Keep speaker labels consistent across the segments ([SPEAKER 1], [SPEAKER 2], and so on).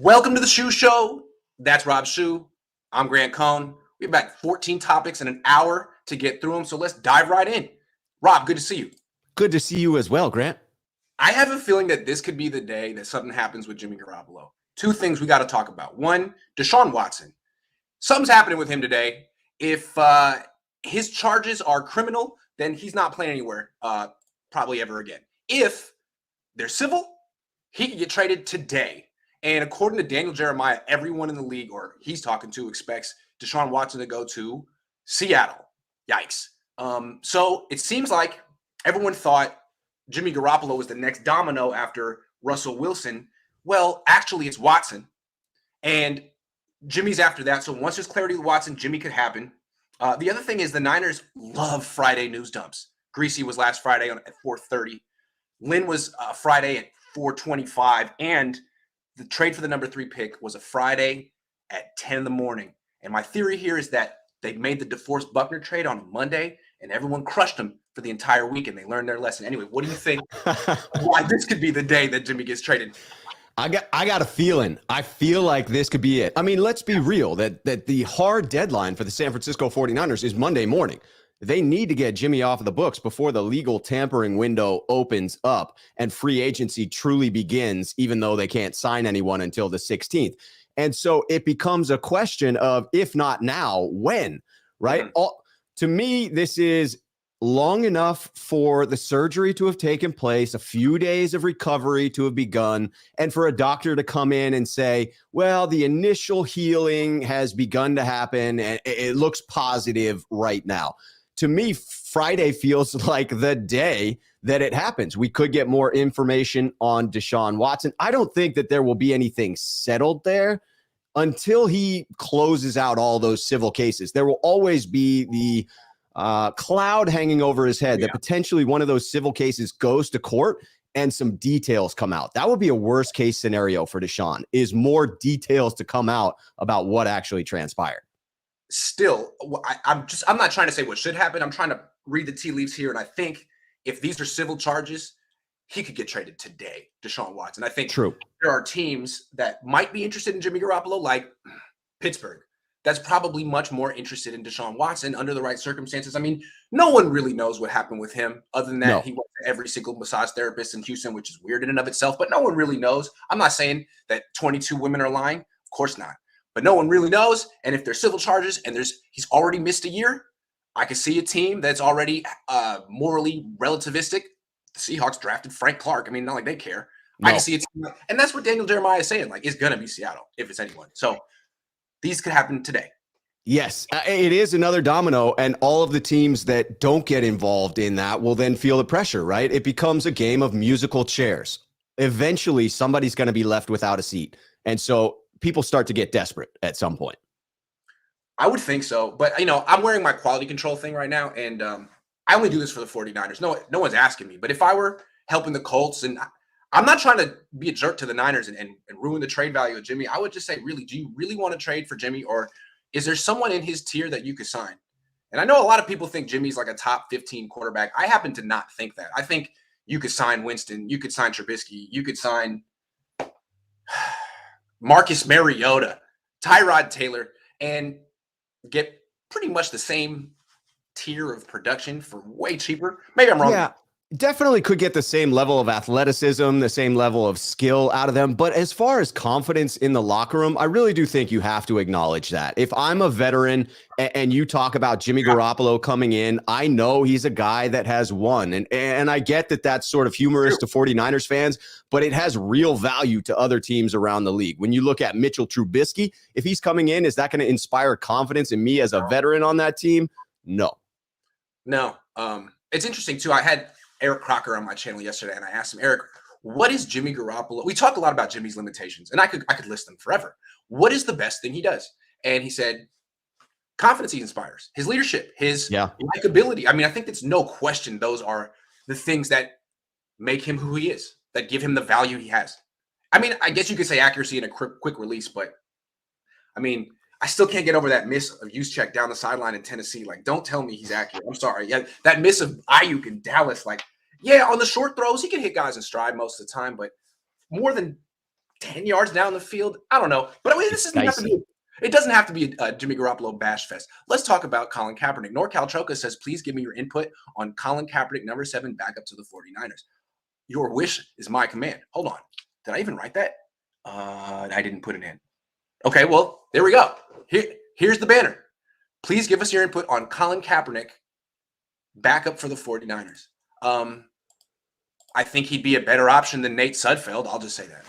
[SPEAKER 1] Welcome to the Schuh Show. That's Rob Schuh. I'm Grant Cohn. We have about 14 topics in an hour to get through them, so let's dive right in. Rob, good to see you.
[SPEAKER 2] Good to see you as well, Grant.
[SPEAKER 1] I have a feeling that this could be the day that something happens with Jimmy Garoppolo. Two things we got to talk about. One, Deshaun Watson. Something's happening with him today. If his charges are criminal, then he's not playing anywhere probably ever again. If they're civil, he could get traded today. And according to Daniel Jeremiah, everyone in the league, or he's talking to, expects Deshaun Watson to go to Seattle. Yikes. So it seems like everyone thought Jimmy Garoppolo was the next domino after Russell Wilson. Well, actually, it's Watson. And Jimmy's after that. So once there's clarity with Watson, Jimmy could happen. The other thing is the Niners love Friday news dumps. Greasy was last Friday at 4:30. Lynn was Friday at 4:25. And the trade for the number 3 pick was a Friday at 10 in the morning. And my theory here is that they made the DeForest Buckner trade on Monday, and everyone crushed them for the entire week, and they learned their lesson. Anyway, what do you think? Why this could be the day that Jimmy gets traded?
[SPEAKER 2] I got a feeling. I feel like this could be it. I mean, let's be real, that the hard deadline for the San Francisco 49ers is Monday morning. They need to get Jimmy off of the books before the legal tampering window opens up and free agency truly begins, even though they can't sign anyone until the 16th. And so it becomes a question of, if not now, when, right? Mm-hmm. To me, this is long enough for the surgery to have taken place, a few days of recovery to have begun, and for a doctor to come in and say, well, the initial healing has begun to happen and it looks positive right now. To me, Friday feels like the day that it happens. We could get more information on Deshaun Watson. I don't think that there will be anything settled there until he closes out all those civil cases. There will always be the cloud hanging over his head that potentially one of those civil cases goes to court and some details come out. That would be a worst case scenario for Deshaun, is more details to come out about what actually transpired.
[SPEAKER 1] Still, I'm not trying to say what should happen. I'm trying to read the tea leaves here. And I think if these are civil charges, he could get traded today, Deshaun Watson. I think there are teams that might be interested in Jimmy Garoppolo, like Pittsburgh. That's probably much more interested in Deshaun Watson under the right circumstances. I mean, no one really knows what happened with him other than that he went to every single massage therapist in Houston, which is weird in and of itself, but no one really knows. I'm not saying that 22 women are lying. Of course not. But no one really knows. And if there's civil charges and he's already missed a year, I can see a team that's already morally relativistic. The Seahawks drafted Frank Clark. I mean, not like they care. No. I can see it. And that's what Daniel Jeremiah is saying. Like, it's going to be Seattle if it's anyone. So these could happen today.
[SPEAKER 2] Yes, it is another domino, and all of the teams that don't get involved in that will then feel the pressure, right? It becomes a game of musical chairs. Eventually, somebody's going to be left without a seat. And so people start to get desperate at some point.
[SPEAKER 1] I would think so. But, I'm wearing my quality control thing right now, and I only do this for the 49ers. No one's asking me. But if I were helping the Colts, and I'm not trying to be a jerk to the Niners and ruin the trade value of Jimmy, I would just say, really, do you really want to trade for Jimmy? Or is there someone in his tier that you could sign? And I know a lot of people think Jimmy's like a top 15 quarterback. I happen to not think that. I think you could sign Winston. You could sign Trubisky. You could sign Marcus Mariota, Tyrod Taylor, and get pretty much the same tier of production for way cheaper. Maybe I'm wrong.
[SPEAKER 2] Yeah, definitely could get the same level of athleticism, the same level of skill out of them. But as far as confidence in the locker room, I really do think you have to acknowledge that. If I'm a veteran and you talk about Jimmy Garoppolo coming in, I know he's a guy that has won. And I get that that's sort of humorous to 49ers fans, but it has real value to other teams around the league. When you look at Mitchell Trubisky, if he's coming in, is that going to inspire confidence in me as a veteran on that team? No.
[SPEAKER 1] It's interesting, too. I had Eric Crocker on my channel yesterday, and I asked him, Eric, what is Jimmy Garoppolo? We talk a lot about Jimmy's limitations, and I could list them forever. What is the best thing he does? And he said, confidence he inspires, his leadership, his likability. I mean, I think it's no question those are the things that make him who he is, that give him the value he has. I mean, I guess you could say accuracy and a quick release, but I mean, I still can't get over that miss of Juszczyk down the sideline in Tennessee. Like, don't tell me he's accurate. I'm sorry. Yeah, that miss of Ayuk in Dallas. Like, yeah, on the short throws, he can hit guys in stride most of the time, but more than 10 yards down the field. I don't know. But I mean, it doesn't have to be a Jimmy Garoppolo bash fest. Let's talk about Colin Kaepernick. NorCal Choka says, please give me your input on Colin Kaepernick, number 7, backup to the 49ers. Your wish is my command. Hold on. Did I even write that? I didn't put it in. Okay, well, there we go. Here's the banner. Please give us your input on Colin Kaepernick, backup for the 49ers. I think he'd be a better option than Nate Sudfeld. I'll just say that.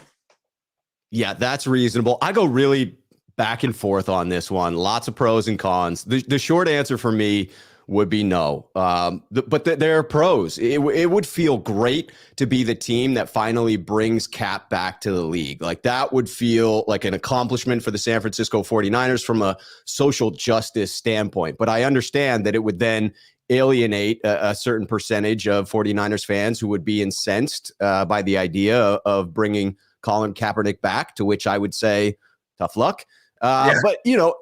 [SPEAKER 2] Yeah, that's reasonable. I go really back and forth on this one. Lots of pros and cons. The short answer for me would be no. But there are pros. It would feel great to be the team that finally brings Cap back to the league. Like that would feel like an accomplishment for the San Francisco 49ers from a social justice standpoint. But I understand that it would then alienate a certain percentage of 49ers fans who would be incensed by the idea of bringing Colin Kaepernick back, to which I would say, tough luck. But, you know,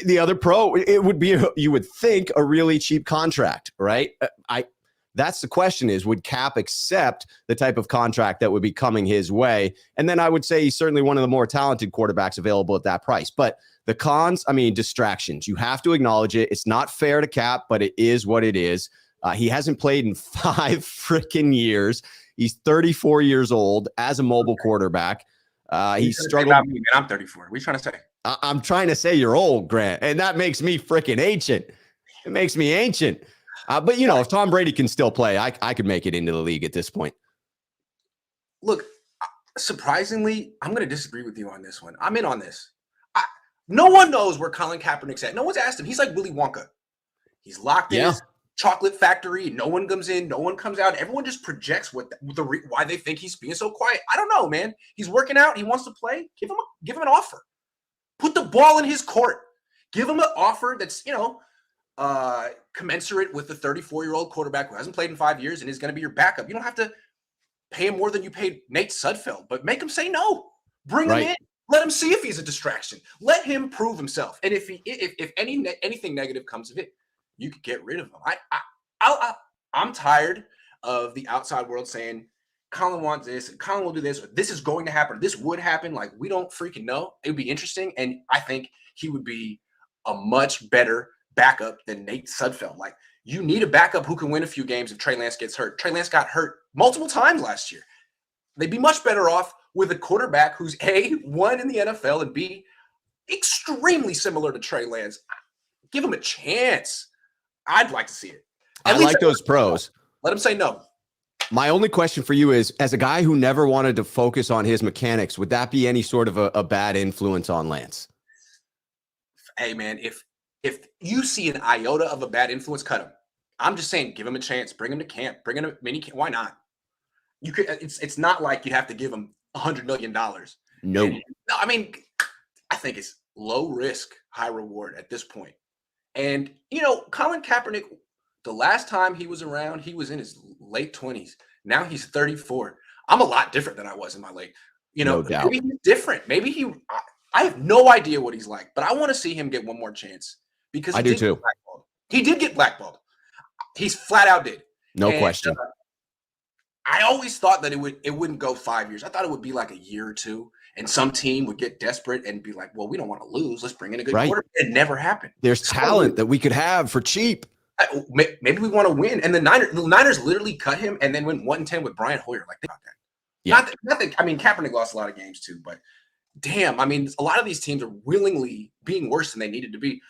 [SPEAKER 2] the other pro, it would be, you would think, a really cheap contract, right? That's the question is, would Cap accept the type of contract that would be coming his way? And then I would say he's certainly one of the more talented quarterbacks available at that price. But the cons, I mean, distractions. You have to acknowledge it. It's not fair to Cap, but it is what it is. He hasn't played in 5 freaking years. He's 34 years old as a mobile quarterback. He struggled.
[SPEAKER 1] About me, man. I'm 34. What are you trying to say?
[SPEAKER 2] I'm trying to say you're old, Grant, and that makes me freaking ancient. It makes me ancient. But, you know, if Tom Brady can still play, I could make it into the league at this point.
[SPEAKER 1] Look, surprisingly, I'm going to disagree with you on this one. I'm in on this. No one knows where Colin Kaepernick's at. No one's asked him. He's like Willy Wonka. He's locked in his chocolate factory. No one comes in. No one comes out. Everyone just projects why they think he's being so quiet. I don't know, man. He's working out. He wants to play. Give him an offer. Put the ball in his court. Give him an offer that's, you know, commensurate with the 34-year-old quarterback who hasn't played in 5 years and is going to be your backup. You don't have to pay him more than you paid Nate Sudfeld, but make him say no. Bring him in. Let him see if he's a distraction. Let him prove himself. And if anything negative comes of it, you could get rid of him. I'm tired of the outside world saying Colin wants this and Colin will do this, or this is going to happen, or this would happen. Like, we don't freaking know. It would be interesting. And I think he would be a much better backup than Nate Sudfeld. Like, you need a backup who can win a few games if Trey Lance gets hurt. Trey Lance got hurt multiple times last year. They'd be much better off with a quarterback who's A, won in the NFL, and B, extremely similar to Trey Lance. Give him a chance. I'd like to see it.
[SPEAKER 2] I like those pros.
[SPEAKER 1] Let him say no.
[SPEAKER 2] My only question for you is, as a guy who never wanted to focus on his mechanics, would that be any sort of a bad influence on Lance?
[SPEAKER 1] Hey, man, if you see an iota of a bad influence, cut him. I'm just saying, give him a chance. Bring him to camp. Bring him to mini camp. Why not? You could. It's not like you'd have to give him $100 million.
[SPEAKER 2] No.
[SPEAKER 1] I mean, I think it's low risk, high reward at this point. And, you know, Colin Kaepernick, the last time he was around, he was in his late 20s. Now he's 34. I'm a lot different than I was in my late. You know, maybe he's different. Maybe I have no idea what he's like, but I want to see him get one more chance because
[SPEAKER 2] I do too.
[SPEAKER 1] He did get blackballed. He's flat out did.
[SPEAKER 2] No question.
[SPEAKER 1] I always thought that it wouldn't go 5 years. I thought it would be like a year or two, and some team would get desperate and be like, well, we don't want to lose. Let's bring in a good quarterback. It never happened.
[SPEAKER 2] There's talent that we could have for cheap.
[SPEAKER 1] Maybe we want to win. And the Niners literally cut him and then went 1-10 with Brian Hoyer. Like, think about that. Yeah. Not that, I mean, Kaepernick lost a lot of games too, but damn, I mean, a lot of these teams are willingly being worse than they needed to be.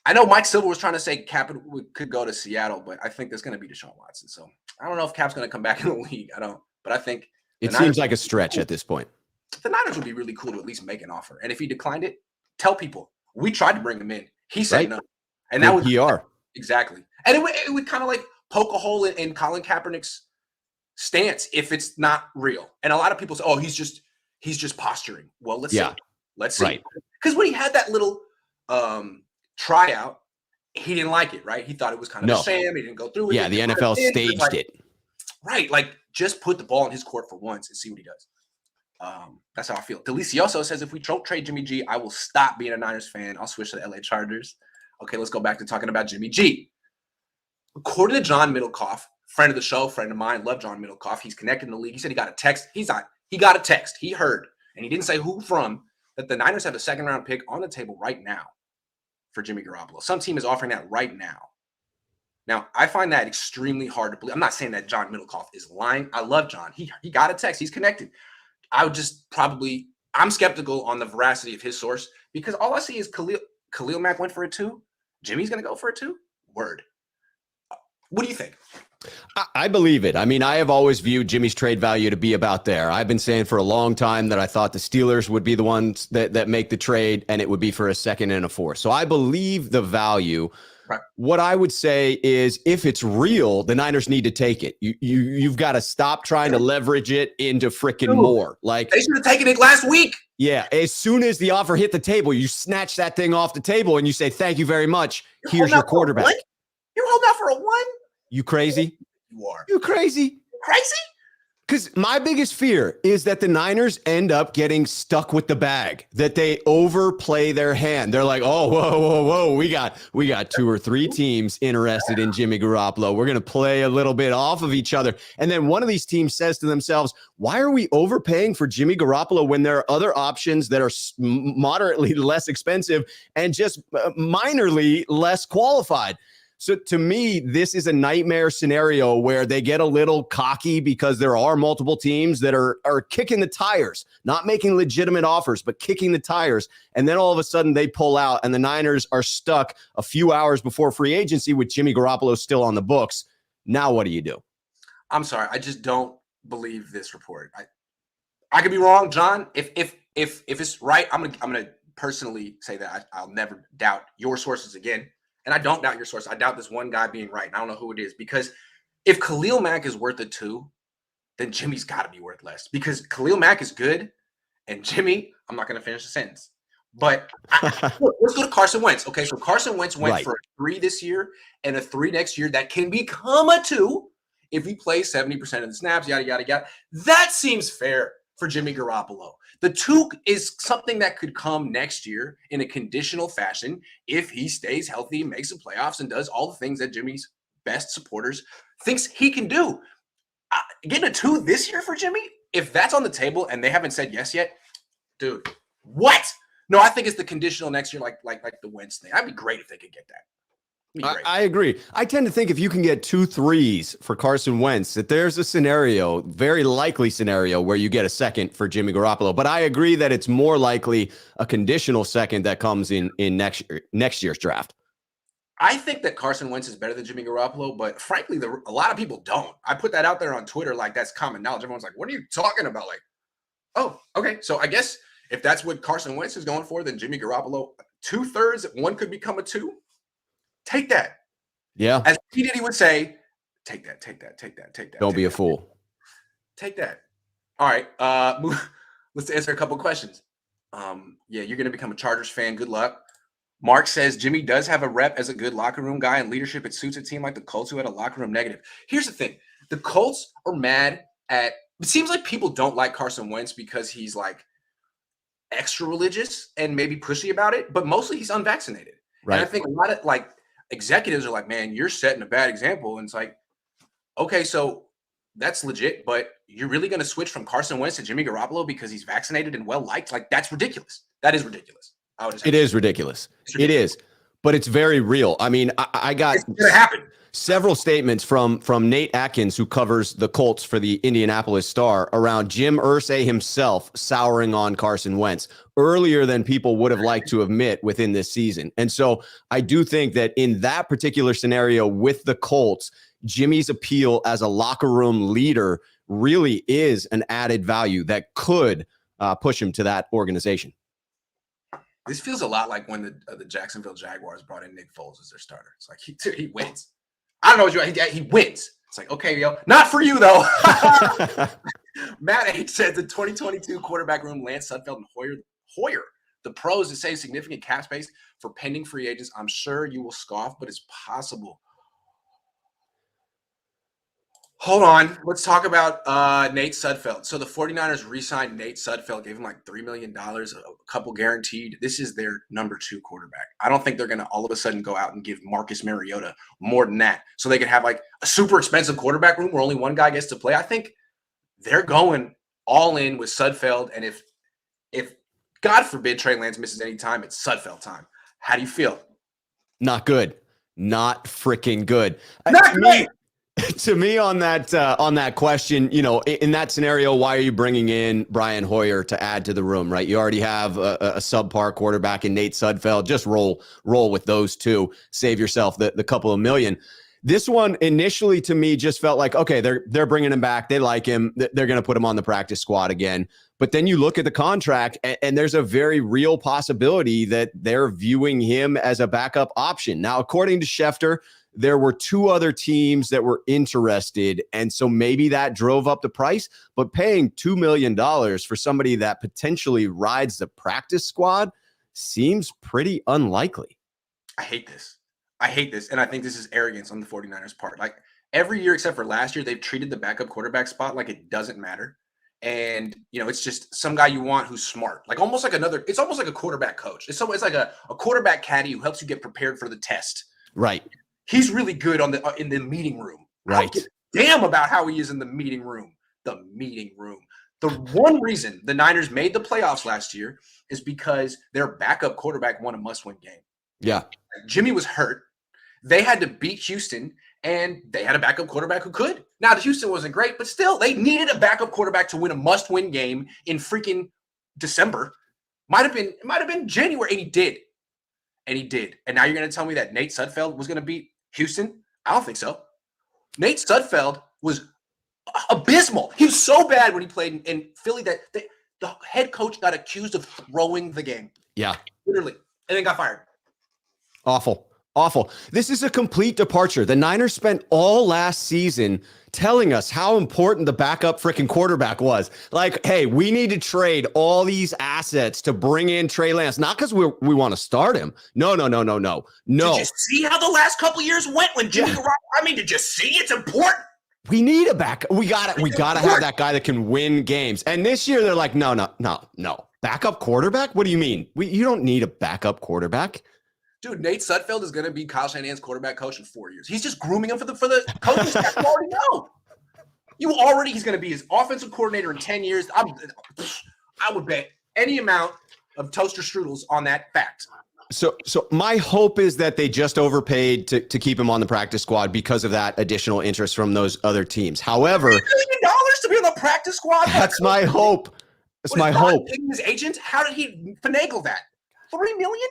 [SPEAKER 1] I know Mike Silver was trying to say Kaepernick could go to Seattle, but I think there's going to be Deshaun Watson. So I don't know if Cap's going to come back in the league. I don't, but I think
[SPEAKER 2] it seems like a stretch at this point.
[SPEAKER 1] The Niners would be really cool to at least make an offer. And if he declined it, tell people we tried to bring him in. He said no. And that was
[SPEAKER 2] PR.
[SPEAKER 1] Exactly. And it would kind of like poke a hole in Colin Kaepernick's stance if it's not real. And a lot of people say, oh, he's just posturing. Well, let's see. Let's see. Because when he had that little tryout, he didn't like it, right? He thought it was kind of a sham. He didn't go through it.
[SPEAKER 2] Yeah, the NFL staged it.
[SPEAKER 1] Right. Like, just put the ball in his court for once and see what he does. That's how I feel. Delicioso says, if we don't trade Jimmy G, I will stop being a Niners fan. I'll switch to the LA Chargers. Okay, let's go back to talking about Jimmy G. According to John Middlecoff, friend of the show, friend of mine, love John Middlecoff. He's connected in the league. He said he got a text. He's not he got a text. He heard, and he didn't say who from, that the Niners have a second-round pick on the table right now for Jimmy Garoppolo. Some team is offering that right now. Now, I find that extremely hard to believe. I'm not saying that John Middlecoff is lying. I love John. He got a text. He's connected. I would just I'm skeptical on the veracity of his source because all I see is Khalil Mack went for it too. Jimmy's going to go for it too? Word. What do you think?
[SPEAKER 2] I believe it. I mean, I have always viewed Jimmy's trade value to be about there. I've been saying for a long time that I thought the Steelers would be the ones that make the trade, and it would be for a second and a fourth. So I believe the value.
[SPEAKER 1] Right.
[SPEAKER 2] What I would say is if it's real, the Niners need to take it. You've got to stop trying to leverage it into freaking more. Like
[SPEAKER 1] they should have taken it last week.
[SPEAKER 2] Yeah. As soon as the offer hit the table, you snatch that thing off the table and you say, thank you very much. Here's your quarterback.
[SPEAKER 1] You're holding out for a one?
[SPEAKER 2] You crazy?
[SPEAKER 1] You are.
[SPEAKER 2] You crazy?
[SPEAKER 1] Crazy?
[SPEAKER 2] Because my biggest fear is that the Niners end up getting stuck with the bag, that they overplay their hand. They're like, oh, whoa. We got 2 or 3 teams interested in Jimmy Garoppolo. We're going to play a little bit off of each other. And then one of these teams says to themselves, why are we overpaying for Jimmy Garoppolo when there are other options that are moderately less expensive and just minorly less qualified? So to me, this is a nightmare scenario where they get a little cocky because there are multiple teams that are kicking the tires, not making legitimate offers, but kicking the tires. And then all of a sudden they pull out and the Niners are stuck a few hours before free agency with Jimmy Garoppolo still on the books. Now what do you do?
[SPEAKER 1] I'm sorry. I just don't believe this report. I could be wrong, John. If it's right, I'm gonna personally say that I'll never doubt your sources again. And I don't doubt your source. I doubt this one guy being right. And I don't know who it is. Because if Khalil Mack is worth it too, then Jimmy's got to be worth less. Because Khalil Mack is good. And Jimmy, I'm not going to finish the sentence. But let's go to Carson Wentz. Okay, so Carson Wentz went for a 3 this year and a 3 next year. That can become a 2 if he plays 70% of the snaps, yada, yada, yada. That seems fair for Jimmy Garoppolo. The 2 is something that could come next year in a conditional fashion if he stays healthy, makes the playoffs, and does all the things that Jimmy's best supporters thinks he can do. Getting a 2 this year for Jimmy, if that's on the table and they haven't said yes yet, dude, what? No, I think it's the conditional next year, like the Wentz thing. That'd be great if they could get that.
[SPEAKER 2] I agree. I tend to think if you can get 2 3s for Carson Wentz, that there's a scenario, very likely scenario, where you get a second for Jimmy Garoppolo. But I agree that it's more likely a conditional second that comes in next year's draft.
[SPEAKER 1] I think that Carson Wentz is better than Jimmy Garoppolo, but frankly, a lot of people don't. I put that out there on Twitter like that's common knowledge. Everyone's like, what are you talking about? Like, oh, okay. So I guess if that's what Carson Wentz is going for, then Jimmy Garoppolo, 2/3, 1 could become a 2. Take that.
[SPEAKER 2] Yeah.
[SPEAKER 1] As P. Diddy would say, take that.
[SPEAKER 2] Don't be a fool.
[SPEAKER 1] Take that. All right. Let's answer a couple questions. Yeah, you're going to become a Chargers fan. Good luck. Mark says Jimmy does have a rep as a good locker room guy and leadership. It suits a team like the Colts who had a locker room negative. Here's the thing. The Colts are mad at – it seems like people don't like Carson Wentz because he's like extra religious and maybe pushy about it, but mostly he's unvaccinated. Right. And I think a lot of like – executives are like, man, you're setting a bad example. And it's like, okay, so that's legit, but you're really going to switch from Carson Wentz to Jimmy Garoppolo because he's vaccinated and well-liked? Like, that's ridiculous. That is ridiculous.
[SPEAKER 2] It is ridiculous. It is, but it's very real. I mean, I got several statements from Nate Atkins, who covers the Colts for the Indianapolis Star, around Jim Irsay himself souring on Carson Wentz earlier than people would have liked to admit within this season. And so I do think that in that particular scenario with the Colts, Jimmy's appeal as a locker room leader really is an added value that could push him to that organization.
[SPEAKER 1] This feels a lot like when the Jacksonville Jaguars brought in Nick Foles as their starter. It's like he wins. I don't know what he wins. It's like, okay, yo, not for you though. Matt H said the 2022 quarterback room, Lance Sudfeld and Hoyer, the pros to save significant cap space for pending free agents. I'm sure you will scoff, but it's possible. Hold on. Let's talk about Nate Sudfeld. So the 49ers re-signed Nate Sudfeld, gave him like $3 million, a couple guaranteed. This is their number 2 quarterback. I don't think they're going to all of a sudden go out and give Marcus Mariota more than that so they could have like a super expensive quarterback room where only one guy gets to play. I think they're going all in with Sudfeld. And if God forbid Trey Lance misses any time, it's Sudfeld time. How do you feel?
[SPEAKER 2] Not good. Not freaking good.
[SPEAKER 1] Not great.
[SPEAKER 2] To me on that question, in that scenario, why are you bringing in Brian Hoyer to add to the room, right? You already have a subpar quarterback in Nate Sudfeld. Just roll with those two. Save yourself the couple of million. This one initially to me just felt like, okay, they're bringing him back. They like him. They're going to put him on the practice squad again. But then you look at the contract, and there's a very real possibility that they're viewing him as a backup option. Now, according to Schefter, there were two other teams that were interested, and so maybe that drove up the price. But paying $2 million for somebody that potentially rides the practice squad seems pretty unlikely.
[SPEAKER 1] I hate this. And I think this is arrogance on the 49ers part. Like every year except for last year, they've treated the backup quarterback spot like it doesn't matter. And, it's just some guy you want who's smart, like almost like it's almost like a quarterback coach. It's like a quarterback caddy who helps you get prepared for the test.
[SPEAKER 2] Right.
[SPEAKER 1] He's really good in the meeting room.
[SPEAKER 2] Right.
[SPEAKER 1] I don't give a damn about how he is in the meeting room. The meeting room. The one reason the Niners made the playoffs last year is because their backup quarterback won a must-win game.
[SPEAKER 2] Yeah.
[SPEAKER 1] Jimmy was hurt. They had to beat Houston, and they had a backup quarterback who could. Now, the Houston wasn't great, but still, they needed a backup quarterback to win a must-win game in freaking December. Might have been January, and he did. And now you're going to tell me that Nate Sudfeld was going to beat Houston? I don't think so. Nate Sudfeld was abysmal. He was so bad when he played in Philly that the head coach got accused of throwing the game.
[SPEAKER 2] Yeah.
[SPEAKER 1] Literally. And then got fired.
[SPEAKER 2] Awful. This is a complete departure. The Niners spent all last season telling us how important the backup freaking quarterback was. Like, hey, we need to trade all these assets to bring in Trey Lance, not because we want to start him. No.
[SPEAKER 1] Did you see how the last couple of years went when Jimmy Garoppolo? Did you see? It's important.
[SPEAKER 2] We need a backup. We got to have that guy that can win games. And this year they're like, no. Backup quarterback? What do you mean? You don't need a backup quarterback.
[SPEAKER 1] Dude, Nate Sudfeld is going to be Kyle Shanahan's quarterback coach in 4 years. He's just grooming him for the coaching staff. You already know. He's going to be his offensive coordinator in 10 years. I would bet any amount of toaster strudels on that fact.
[SPEAKER 2] So my hope is that they just overpaid to keep him on the practice squad because of that additional interest from those other teams. However, $3 million
[SPEAKER 1] to be on the practice squad?
[SPEAKER 2] That's my hope. That's my hope.
[SPEAKER 1] His agent, how did he finagle that? $3 million?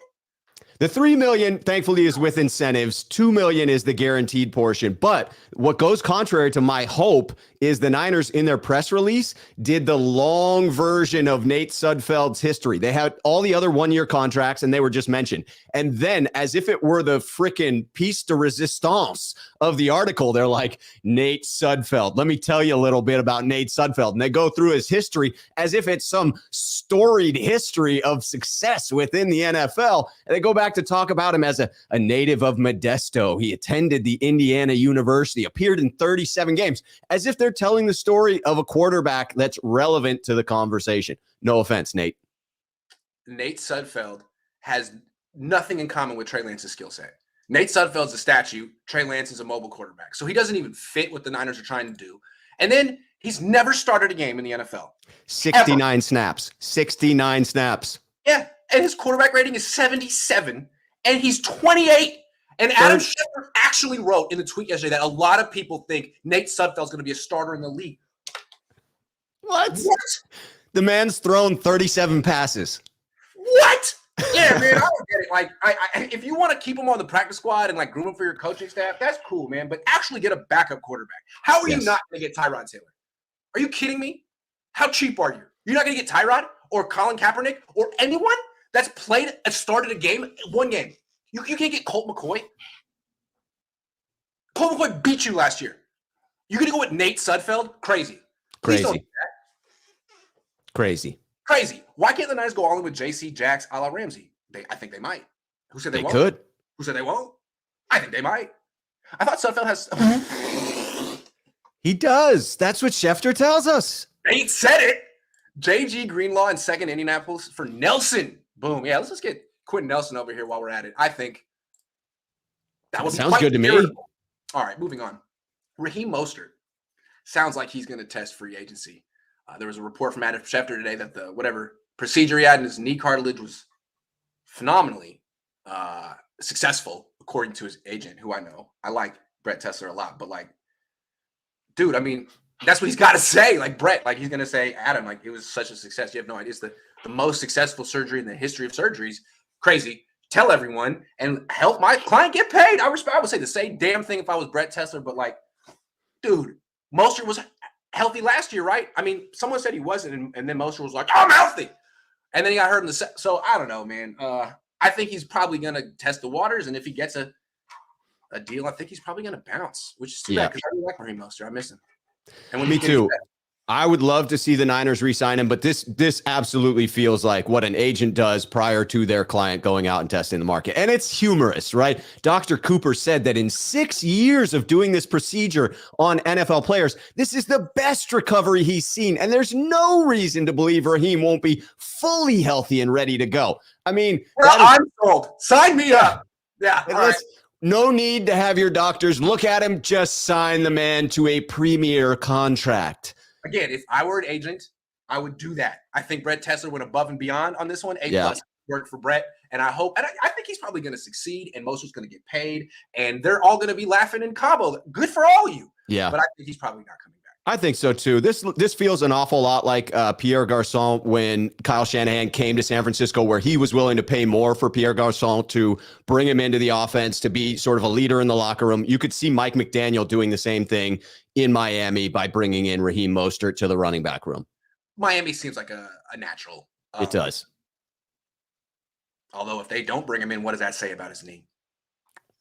[SPEAKER 2] The $3 million, thankfully, is with incentives. $2 million is the guaranteed portion. But what goes contrary to my hope is the Niners, in their press release, did the long version of Nate Sudfeld's history. They had all the other one-year contracts, and they were just mentioned. And then, as if it were the freaking piece de resistance of the article, they're like, Nate Sudfeld. Let me tell you a little bit about Nate Sudfeld. And they go through his history as if it's some storied history of success within the NFL. And they go back to talk about him as a native of Modesto. He attended the Indiana University, appeared in 37 games, as if they're telling the story of a quarterback that's relevant to the conversation. No offense, Nate.
[SPEAKER 1] Nate Sudfeld has nothing in common with Trey Lance's skill set. Nate Sudfeld's a statue. Trey Lance is a mobile quarterback. So he doesn't even fit what the Niners are trying to do. And then he's never started a game in the NFL.
[SPEAKER 2] 69
[SPEAKER 1] ever.
[SPEAKER 2] snaps. 69 snaps.
[SPEAKER 1] Yeah. And his quarterback rating is 77. And he's 28. And Adam Schefter actually wrote in the tweet yesterday that a lot of people think Nate Sudfeld's going to be a starter in the league.
[SPEAKER 2] What? The man's thrown 37 passes.
[SPEAKER 1] What? Yeah, man, I don't get it. Like, I if you want to keep him on the practice squad and like groom him for your coaching staff, that's cool, man. But actually get a backup quarterback. How are you not going to get Tyrod Taylor? Are you kidding me? How cheap are you? You're not going to get Tyrod or Colin Kaepernick or anyone that's played and started a game, one game. You can't get Colt McCoy. Colt McCoy beat you last year. You're going to go with Nate Sudfeld? Crazy. Please don't do that. Crazy. Why can't the Niners go all in with J.C. Jax a la Ramsey? I think they might. Who said they won't?
[SPEAKER 2] Could.
[SPEAKER 1] Who said they won't? I think they might. I thought Sudfeld has...
[SPEAKER 2] He does. That's what Schefter tells us.
[SPEAKER 1] Nate said it. J.G. Greenlaw in second Indianapolis for Nelson. Boom. Yeah, let's just get Quentin Nelson over here while we're at it. I think that
[SPEAKER 2] sounds good to me.
[SPEAKER 1] All right, moving on. Raheem Mostert sounds like he's going to test free agency. There was a report from Adam Schefter today that the whatever procedure he had in his knee cartilage was phenomenally successful, according to his agent, who I know. I like Brett Tesler a lot, but like, dude, I mean, that's what he's got to say. Like Brett, like he's gonna say, Adam, like it was such a success. You have no idea. It's the most successful surgery in the history of surgeries. Crazy. Tell everyone and help my client get paid. I would say the same damn thing if I was Brett Tesler, but like, dude, Mostert was healthy last year, right? I mean, someone said he wasn't, and then Mostert was like, I'm healthy. And then he got hurt in the so I don't know, man. I think he's probably gonna test the waters, and if he gets a deal, I think he's probably gonna bounce, which is too bad because I really like Raheem Mostert. I miss him. And when
[SPEAKER 2] Me too. I would love to see the Niners re-sign him, but this absolutely feels like what an agent does prior to their client going out and testing the market. And it's humorous, right? Dr. Cooper said that in 6 years of doing this procedure on NFL players, this is the best recovery he's seen. And there's no reason to believe Raheem won't be fully healthy and ready to go. I mean,
[SPEAKER 1] I'm sold. Sign me up. Yeah.
[SPEAKER 2] No need to have your doctors look at him. Just sign the man to a premier contract.
[SPEAKER 1] Again, if I were an agent, I would do that. I think Brett Tesler went above and beyond on this one. A+ work for Brett. And I hope, and I think he's probably going to succeed, and Mostert's going to get paid, and they're all going to be laughing in Cabo. Good for all of you.
[SPEAKER 2] Yeah.
[SPEAKER 1] But I think he's probably not coming back.
[SPEAKER 2] I think so too. This feels an awful lot like Pierre Garçon when Kyle Shanahan came to San Francisco, where he was willing to pay more for Pierre Garçon to bring him into the offense, to be sort of a leader in the locker room. You could see Mike McDaniel doing the same thing in Miami by bringing in Raheem Mostert to the running back room.
[SPEAKER 1] Miami seems like a natural.
[SPEAKER 2] It does.
[SPEAKER 1] Although if they don't bring him in, what does that say about his knee?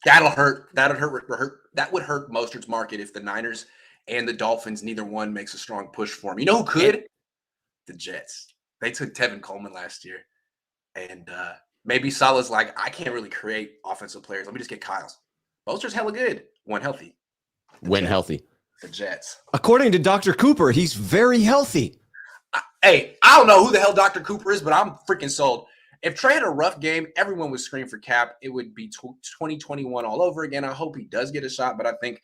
[SPEAKER 1] That'll hurt. That would hurt Mostert's market if the Niners and the Dolphins, neither one makes a strong push for him. You know who could? The Jets. They took Tevin Coleman last year. And maybe Salah's like, I can't really create offensive players. Let me just get Kyle's. Mostert's hella good when healthy.
[SPEAKER 2] Healthy.
[SPEAKER 1] The Jets.
[SPEAKER 2] According to Dr. Cooper, he's very healthy.
[SPEAKER 1] I don't know who the hell Dr. Cooper is, but I'm freaking sold. If Trey had a rough game, everyone would scream for Cap. It would be 2021 all over again. I hope he does get a shot, but I think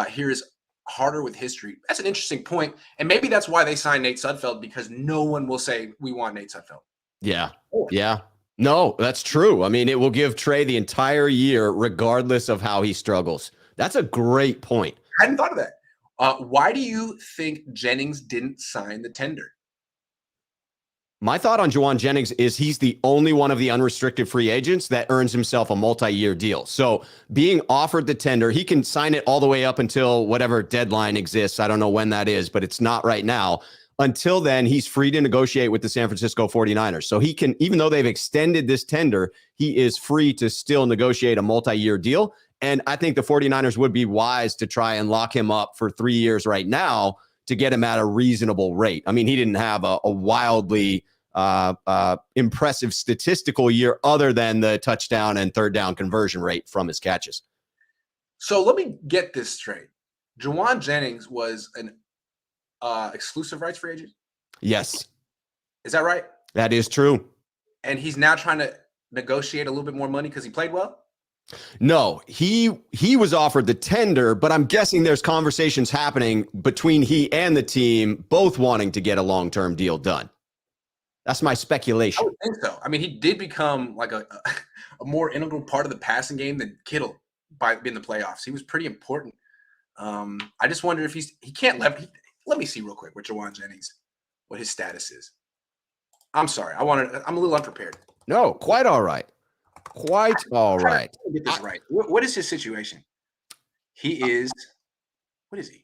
[SPEAKER 1] here's harder with history. That's an interesting point. And maybe that's why they signed Nate Sudfeld, because no one will say we want Nate Sudfeld.
[SPEAKER 2] Yeah. Yeah. No, that's true. I mean, it will give Trey the entire year, regardless of how he struggles. That's a great point.
[SPEAKER 1] I hadn't thought of that. Why do you think Jennings didn't sign the tender?
[SPEAKER 2] My thought on Juwan Jennings is he's the only one of the unrestricted free agents that earns himself a multi-year deal. So being offered the tender, he can sign it all the way up until whatever deadline exists. I don't know when that is, but it's not right now. Until then, he's free to negotiate with the San Francisco 49ers. So he can, even though they've extended this tender, he is free to still negotiate a multi-year deal. And I think the 49ers would be wise to try and lock him up for 3 years right now to get him at a reasonable rate. I mean, he didn't have a wildly impressive statistical year other than the touchdown and third down conversion rate from his catches.
[SPEAKER 1] So let me get this straight. Juwan Jennings was an exclusive rights free agent?
[SPEAKER 2] Yes.
[SPEAKER 1] Is that right?
[SPEAKER 2] That is true.
[SPEAKER 1] And he's now trying to negotiate a little bit more money because he played well?
[SPEAKER 2] No, he was offered the tender, but I'm guessing there's conversations happening between he and the team, both wanting to get a long-term deal done. That's my speculation.
[SPEAKER 1] I would think so. I mean, he did become like a more integral part of the passing game than Kittle in the playoffs. He was pretty important. I just wonder if he can't let me see real quick with Juwan Jennings, what his status is. I'm sorry. I'm a little unprepared.
[SPEAKER 2] No, quite all right. Quite all right.
[SPEAKER 1] Get this right. What is his situation? What is he?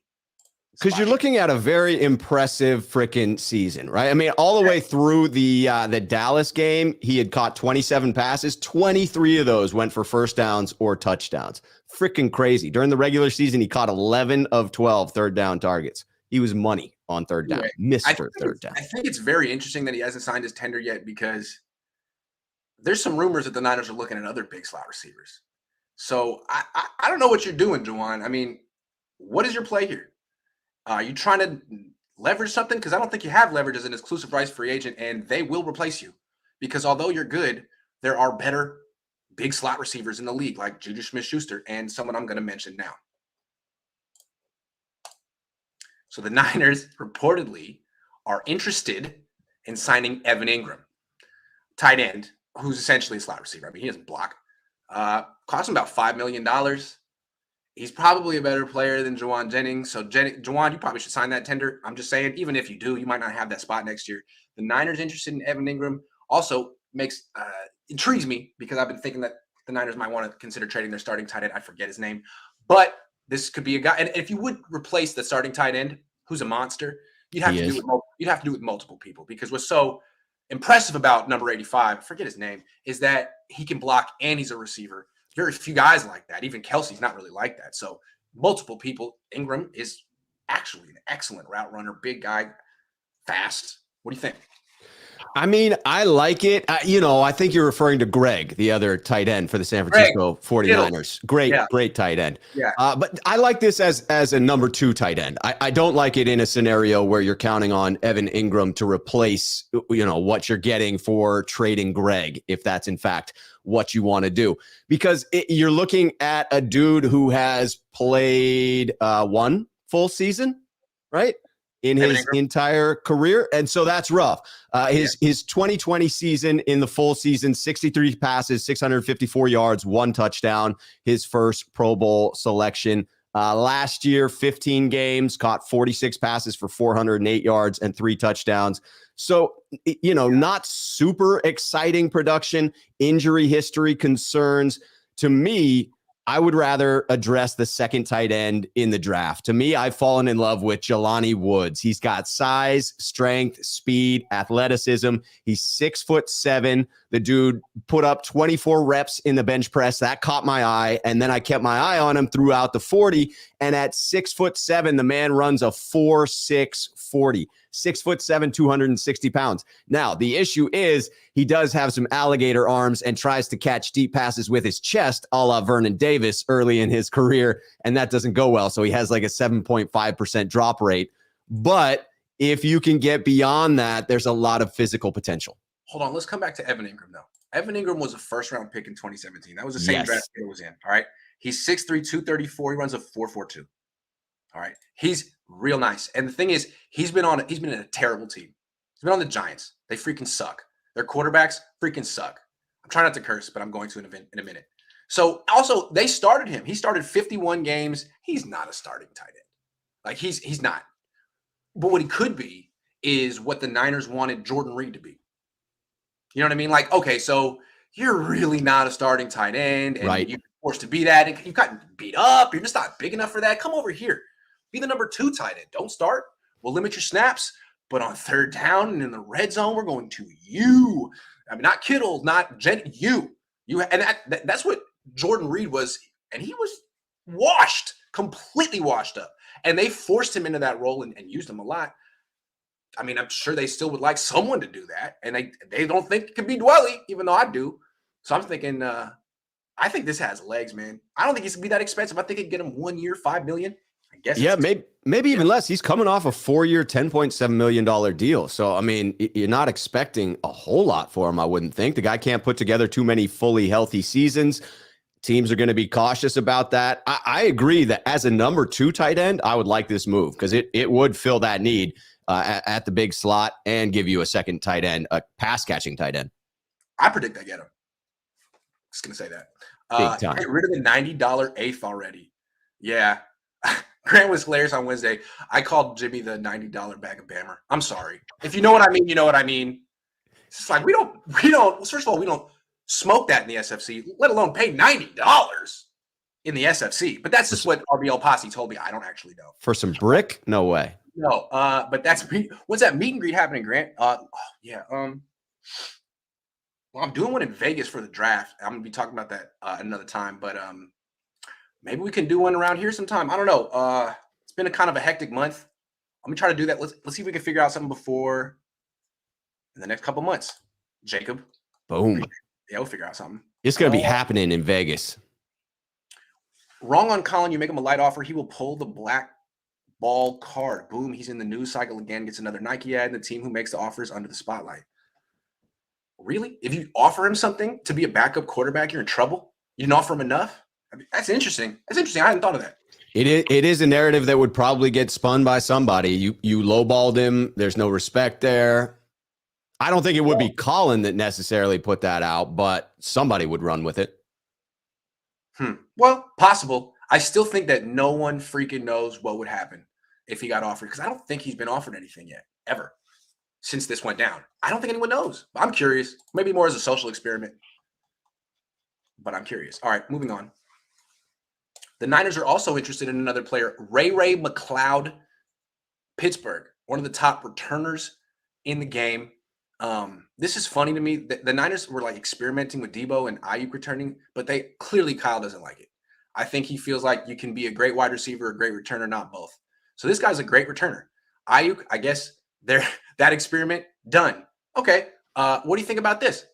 [SPEAKER 2] Because you're looking at a very impressive freaking season, right? I mean, all the way through the Dallas game, he had caught 27 passes. 23 of those went for first downs or touchdowns. Freaking crazy. During the regular season, he caught 11 of 12 third down targets. He was money on third down. Right. Mr. Third down.
[SPEAKER 1] I think it's very interesting that he hasn't signed his tender yet, because there's some rumors that the Niners are looking at other big slot receivers. So I don't know what you're doing, Juwan. I mean, what is your play here? Are you trying to leverage something? Because I don't think you have leverage as an exclusive rights free agent, and they will replace you. Because although you're good, there are better big slot receivers in the league, like Juju Smith-Schuster and someone I'm going to mention now. So the Niners reportedly are interested in signing Evan Ingram, tight end, who's essentially a slot receiver. I mean, he doesn't block. Cost him about $5 million. He's probably a better player than Juwan Jennings. So, Juwan, you probably should sign that tender. I'm just saying, even if you do, you might not have that spot next year. The Niners interested in Evan Ingram also intrigues me because I've been thinking that the Niners might want to consider trading their starting tight end. I forget his name. But this could be a guy. And if you would replace the starting tight end, who's a monster, you'd have to do it with multiple people, because what's so impressive about number 85, I forget his name, is that he can block and he's a receiver. Very few guys like that. Even Kelsey's not really like that. So multiple people. Ingram is actually an excellent route runner, big guy, fast. What do you think?
[SPEAKER 2] I mean, I like it. I think you're referring to Greg, the other tight end for the San Francisco 49ers. Great tight end. Yeah. But I like this as a number 2 tight end. I don't like it in a scenario where you're counting on Evan Ingram to replace, what you're getting for trading Greg, if that's in fact what you want to do. Because you're looking at a dude who has played 1 full season, right? In his entire career. And so that's rough. His 2020 season, in the full season, 63 passes, 654 yards, 1 touchdown, his first Pro Bowl selection. Last year, 15 games, caught 46 passes for 408 yards and 3 touchdowns. So, not super exciting production, injury history concerns. To me, I would rather address the second tight end in the draft. To me, I've fallen in love with Jelani Woods. He's got size, strength, speed, athleticism. He's 6'7". The dude put up 24 reps in the bench press. That caught my eye. And then I kept my eye on him throughout the 40. And at 6'7", the man runs a 4.6 40. 6'7", 260 pounds. Now, the issue is he does have some alligator arms and tries to catch deep passes with his chest, a la Vernon Davis early in his career, and that doesn't go well. So he has like a 7.5% drop rate. But if you can get beyond that, there's a lot of physical potential.
[SPEAKER 1] Hold on. Let's come back to Evan Ingram, though. Evan Ingram was a first-round pick in 2017. That was the same draft he was in, all right? He's 6'3", 234. He runs a 4.42. All right. He's real nice. And the thing is, he's been in a terrible team. He's been on the Giants. They freaking suck. Their quarterbacks freaking suck. I'm trying not to curse, but I'm going to in a minute. So also, they started him. He started 51 games. He's not a starting tight end. Like, he's not. But what he could be is what the Niners wanted Jordan Reed to be. You know what I mean? Like, okay, so you're really not a starting tight end, and you're forced to be that. And you've gotten beat up. You're just not big enough for that. Come over here. Be the number 2 tight end. Don't start. We'll limit your snaps. But on third down and in the red zone, we're going to you. I mean, not Kittle, not you. And that's what Jordan Reed was. And he was completely washed up. And they forced him into that role and used him a lot. I mean, I'm sure they still would like someone to do that. And they don't think it could be Dwelly, even though I do. So I'm thinking, I think this has legs, man. I don't think he's going to be that expensive. I think it'd get him 1 year, $5 million.
[SPEAKER 2] Yeah, maybe even less. He's coming off a 4-year, $10.7 million deal. So, I mean, you're not expecting a whole lot for him, I wouldn't think. The guy can't put together too many fully healthy seasons. Teams are going to be cautious about that. I agree that as a number 2 tight end, I would like this move because it would fill that need at the big slot and give you a second tight end, a pass-catching tight end.
[SPEAKER 1] I predict I get him. Just going to say that.
[SPEAKER 2] Big time.
[SPEAKER 1] Get rid of the $90 eighth already. Yeah. Grant was hilarious on Wednesday. I called Jimmy the $90 bag of Bammer. I'm sorry. If you know what I mean, you know what I mean. It's just like we don't. First of all, we don't smoke that in the SFC, let alone pay $90 in the SFC. But that's just what RBL Posse told me. I don't actually know.
[SPEAKER 2] For some brick? No way.
[SPEAKER 1] No. But that's when's that meet and greet happening, Grant? Yeah. Well, I'm doing one in Vegas for the draft. I'm gonna be talking about that another time. But maybe we can do one around here sometime. I don't know. It's been a kind of a hectic month. I'm gonna try to do that. Let's see if we can figure out something before in the next couple months. Jacob.
[SPEAKER 2] Boom.
[SPEAKER 1] Yeah, we'll figure out something.
[SPEAKER 2] It's gonna be happening in Vegas.
[SPEAKER 1] Wrong on Colin. You make him a light offer, he will pull the black ball card. Boom. He's in the news cycle again. Gets another Nike ad. And the team who makes the offers under the spotlight. Really? If you offer him something to be a backup quarterback, you're in trouble. You didn't offer him enough. I mean, that's interesting. That's interesting. I hadn't thought of that.
[SPEAKER 2] It is a narrative that would probably get spun by somebody. You lowballed him. There's no respect there. I don't think it would be Colin that necessarily put that out, but somebody would run with it.
[SPEAKER 1] Well, possible. I still think that no one freaking knows what would happen if he got offered, because I don't think he's been offered anything yet, ever, since this went down. I don't think anyone knows. I'm curious. Maybe more as a social experiment, but I'm curious. All right, moving on. The Niners are also interested in another player, Ray McCloud, Pittsburgh, one of the top returners in the game. This is funny to me. The Niners were like experimenting with Debo and Ayuk returning, but Kyle doesn't like it. I think he feels like you can be a great wide receiver, a great returner, not both. So this guy's a great returner. Ayuk, I guess that experiment done. Okay. What do you think about this?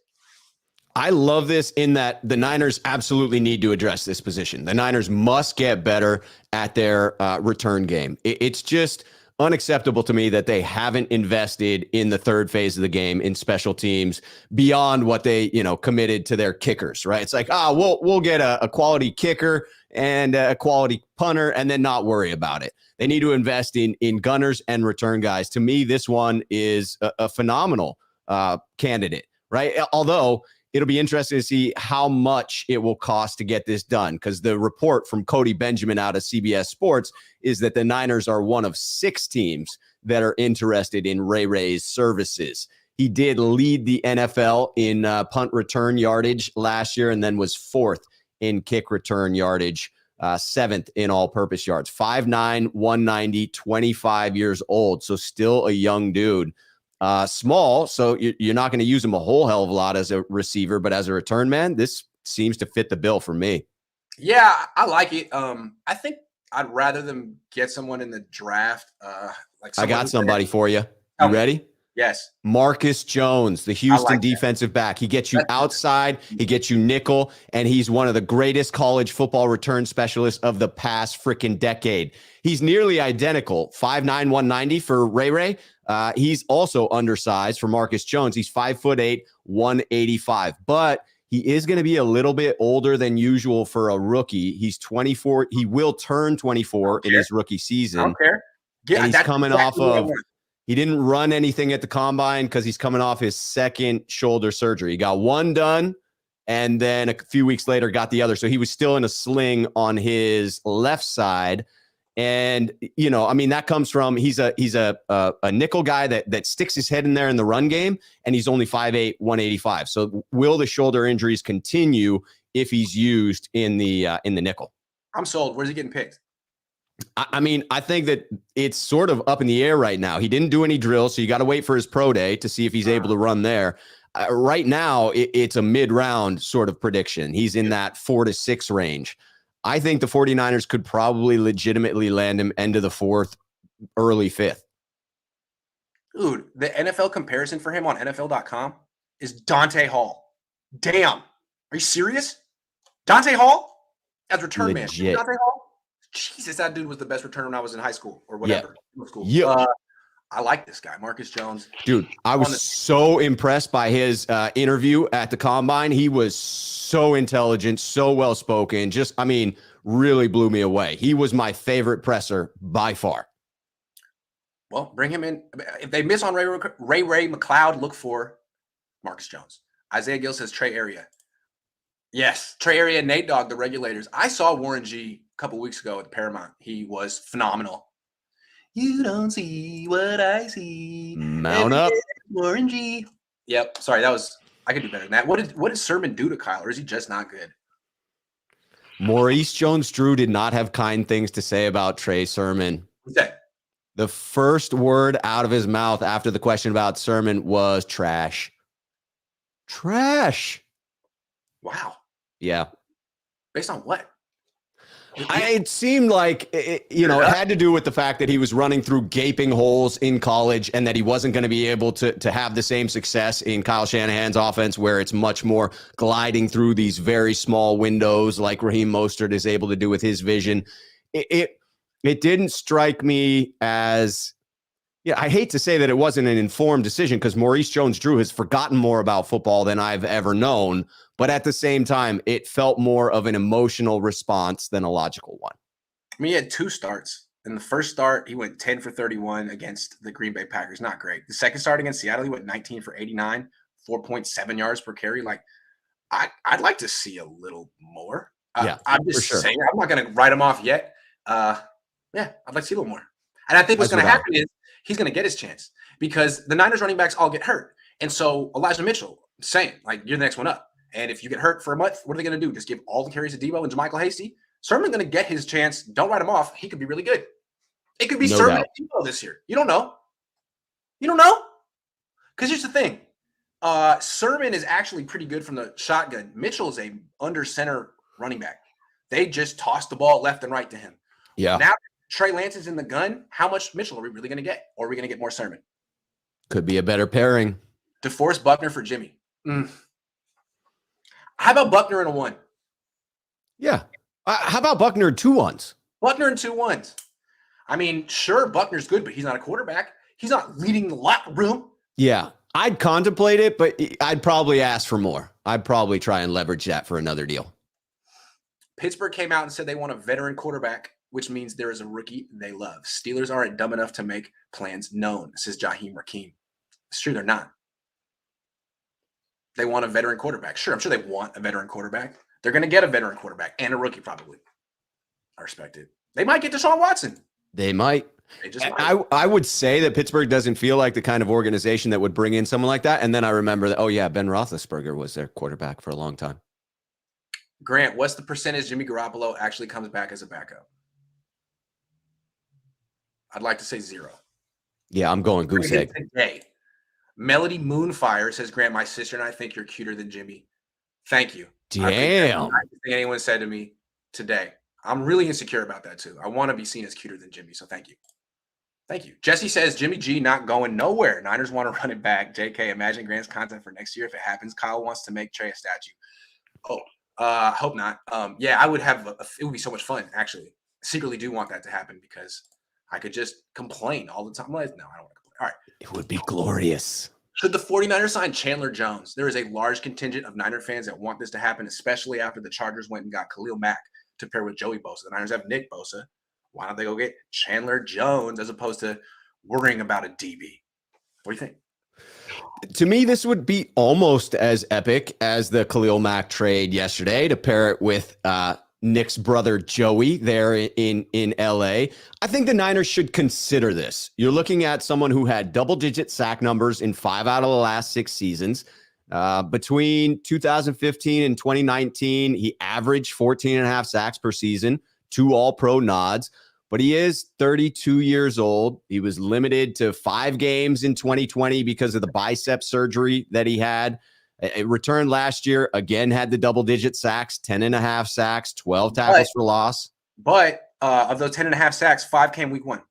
[SPEAKER 2] I love this in that the Niners absolutely need to address this position. The Niners must get better at their return game. It's just unacceptable to me that they haven't invested in the third phase of the game in special teams beyond what they, committed to their kickers, right? It's like, we'll get a quality kicker and a quality punter and then not worry about it. They need to invest in gunners and return guys. To me, this one is a phenomenal candidate, right? Although it'll be interesting to see how much it will cost to get this done, because the report from Cody Benjamin out of CBS Sports is that the Niners are one of 6 teams that are interested in Ray's services. He did lead the NFL in punt return yardage last year and then was 4th in kick return yardage, 7th in all-purpose yards. 5'9", 190, 25 years old, so still a young dude. Small, so you're not going to use him a whole hell of a lot as a receiver, but as a return man, this seems to fit the bill for me.
[SPEAKER 1] Yeah, I like it. I think I'd rather them get someone in the draft.
[SPEAKER 2] I got somebody for you. You ready?
[SPEAKER 1] Yes.
[SPEAKER 2] Marcus Jones, the Houston defensive back. He gets you outside, he gets you nickel, and he's one of the greatest college football return specialists of the past freaking decade. He's nearly identical, 5'9", 190 for Ray. He's also undersized for Marcus Jones. He's 5'8", 185, but he is going to be a little bit older than usual for a rookie. He's 24. He will turn 24 in his rookie season.
[SPEAKER 1] I don't care. Yeah,
[SPEAKER 2] and he's coming off of. He didn't run anything at the combine because he's coming off his 2nd shoulder surgery. He got one done, and then a few weeks later got the other. So he was still in a sling on his left side. And, that comes from he's a nickel guy that sticks his head in there in the run game, and he's only 5'8", 185. So will the shoulder injuries continue if he's used in the nickel?
[SPEAKER 1] I'm sold. Where's he getting picked?
[SPEAKER 2] I think that it's sort of up in the air right now. He didn't do any drills, so you got to wait for his pro day to see if he's able to run there. Right now, it's a mid-round sort of prediction. He's in that 4 to 6 range. I think the 49ers could probably legitimately land him end of the 4th, early 5th.
[SPEAKER 1] Dude, the NFL comparison for him on NFL.com is Dante Hall. Damn. Are you serious? Dante Hall? As return man. Dante Hall? Jesus, that dude was the best returner when I was in high school or whatever.
[SPEAKER 2] Yeah.
[SPEAKER 1] I like this guy, Marcus Jones.
[SPEAKER 2] Dude, I was so impressed by his interview at the combine. He was so intelligent, so well-spoken. Really blew me away. He was my favorite presser by far.
[SPEAKER 1] Well, bring him in. If they miss on Ray McCloud, look for Marcus Jones. Isaiah Gill says Trey Area. Yes, Trey Area, Nate Dogg, the Regulators. I saw Warren G a couple weeks ago at the Paramount. He was phenomenal. You don't see what I see.
[SPEAKER 2] Mount up.
[SPEAKER 1] Warren G. Yep. Sorry, I could do better than that. What did Sermon do to Kyle, or is he just not good?
[SPEAKER 2] Maurice Jones-Drew did not have kind things to say about Trey Sermon.
[SPEAKER 1] What's that?
[SPEAKER 2] The first word out of his mouth after the question about Sermon was trash. Trash.
[SPEAKER 1] Wow.
[SPEAKER 2] Yeah.
[SPEAKER 1] Based on what?
[SPEAKER 2] It seemed like, it had to do with the fact that he was running through gaping holes in college and that he wasn't going to be able to have the same success in Kyle Shanahan's offense, where it's much more gliding through these very small windows like Raheem Mostert is able to do with his vision. It didn't strike me as, I hate to say that it wasn't an informed decision, because Maurice Jones-Drew has forgotten more about football than I've ever known. But at the same time, it felt more of an emotional response than a logical one.
[SPEAKER 1] I mean, he had 2 starts. In the first start, he went 10 for 31 against the Green Bay Packers. Not great. The second start against Seattle, he went 19 for 89, 4.7 yards per carry. Like, I'd like to see a little more.
[SPEAKER 2] Yeah,
[SPEAKER 1] I'm
[SPEAKER 2] for
[SPEAKER 1] just
[SPEAKER 2] sure.
[SPEAKER 1] saying, I'm not going to write him off yet. Yeah, I'd like to see a little more. And I think what's
[SPEAKER 2] As
[SPEAKER 1] going to
[SPEAKER 2] would I.
[SPEAKER 1] happen is he's going to get his chance because the Niners running backs all get hurt. And so Elijah Mitchell, same, like you're the next one up. And if you get hurt for a month, what are they going to do? Just give all the carries to Debo and JaMychal Hasty? Sermon going to get his chance. Don't write him off. He could be really good. It could be
[SPEAKER 2] No
[SPEAKER 1] Sermon
[SPEAKER 2] doubt.
[SPEAKER 1] and Debo this year. You don't know. You don't know? Because here's the thing. Sermon is actually pretty good from the shotgun. Mitchell is a under center running back. They just toss the ball left and right to him.
[SPEAKER 2] Yeah.
[SPEAKER 1] Now Trey Lance is in the gun. How much Mitchell are we really going to get? Or are we going to get more Sermon?
[SPEAKER 2] Could be a better pairing.
[SPEAKER 1] DeForest Buckner for Jimmy. How about Buckner in a 1?
[SPEAKER 2] Yeah. How about Buckner 2 1s?
[SPEAKER 1] Buckner in 2 1s. I mean, sure, Buckner's good, but he's not a quarterback. He's not leading the locker room.
[SPEAKER 2] Yeah. I'd contemplate it, but I'd probably ask for more. I'd probably try and leverage that for another deal.
[SPEAKER 1] Pittsburgh came out and said they want a veteran quarterback, which means there is a rookie they love. Steelers aren't dumb enough to make plans known, says Jaheim Raheem. It's true, they're not. They want a veteran quarterback. Sure, I'm sure they want a veteran quarterback. They're going to get a veteran quarterback and a rookie probably. I respect it. They might get Deshaun Watson.
[SPEAKER 2] They might.
[SPEAKER 1] They just might.
[SPEAKER 2] I would say that Pittsburgh doesn't feel like the kind of organization that would bring in someone like that. And then I remember that, oh, yeah, Ben Roethlisberger was their quarterback for a long time.
[SPEAKER 1] Grant, what's the percentage Jimmy Garoppolo actually comes back as a backup? I'd like to say 0.
[SPEAKER 2] Yeah, I'm going goose egg.
[SPEAKER 1] Today. Melody Moonfire says, Grant, my sister and I think you're cuter than Jimmy. Thank you.
[SPEAKER 2] Damn.
[SPEAKER 1] I think anyone said to me today. I'm really insecure about that too. I want to be seen as cuter than Jimmy. So thank you. Thank you. Jesse says, Jimmy G not going nowhere. Niners want to run it back. JK, imagine Grant's content for next year. If it happens, Kyle wants to make Trey a statue. Oh, hope not. Yeah, I would have, it would be so much fun, actually. I secretly do want that to happen because I could just complain all the time. No, I don't want to complain. All right.
[SPEAKER 2] It would be glorious.
[SPEAKER 1] Should the 49ers sign Chandler Jones? There is a large contingent of Niner fans that want this to happen, especially after the Chargers went and got Khalil Mack to pair with Joey Bosa. The Niners have Nick Bosa. Why don't they go get Chandler Jones as opposed to worrying about a DB? What do you think?
[SPEAKER 2] To me, this would be almost as epic as the Khalil Mack trade yesterday to pair it with Nick's brother Joey there in LA. I think the Niners should consider this. You're looking at someone who had double-digit sack numbers in 5 out of the last 6 seasons. Between 2015 and 2019, he averaged 14.5 sacks per season, 2 All-Pro nods. But he is 32 years old. He was limited to 5 games in 2020 because of the bicep surgery that he had. It returned last year, again, had the double-digit sacks, 10.5 sacks, 12 tackles for loss.
[SPEAKER 1] But of those 10.5 sacks, 5 came week 1.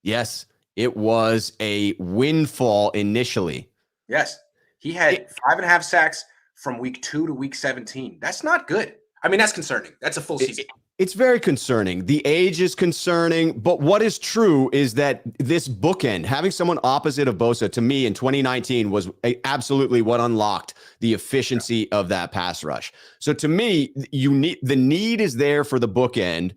[SPEAKER 2] Yes, it was a windfall initially.
[SPEAKER 1] Yes. He had 5.5 sacks from week 2 to week 17. That's not good. I mean, that's concerning. That's a full season.
[SPEAKER 2] It's very concerning. The age is concerning, but what is true is that this bookend, having someone opposite of Bosa, to me in 2019 was absolutely what unlocked the efficiency of that pass rush. So to me, the need is there for the bookend.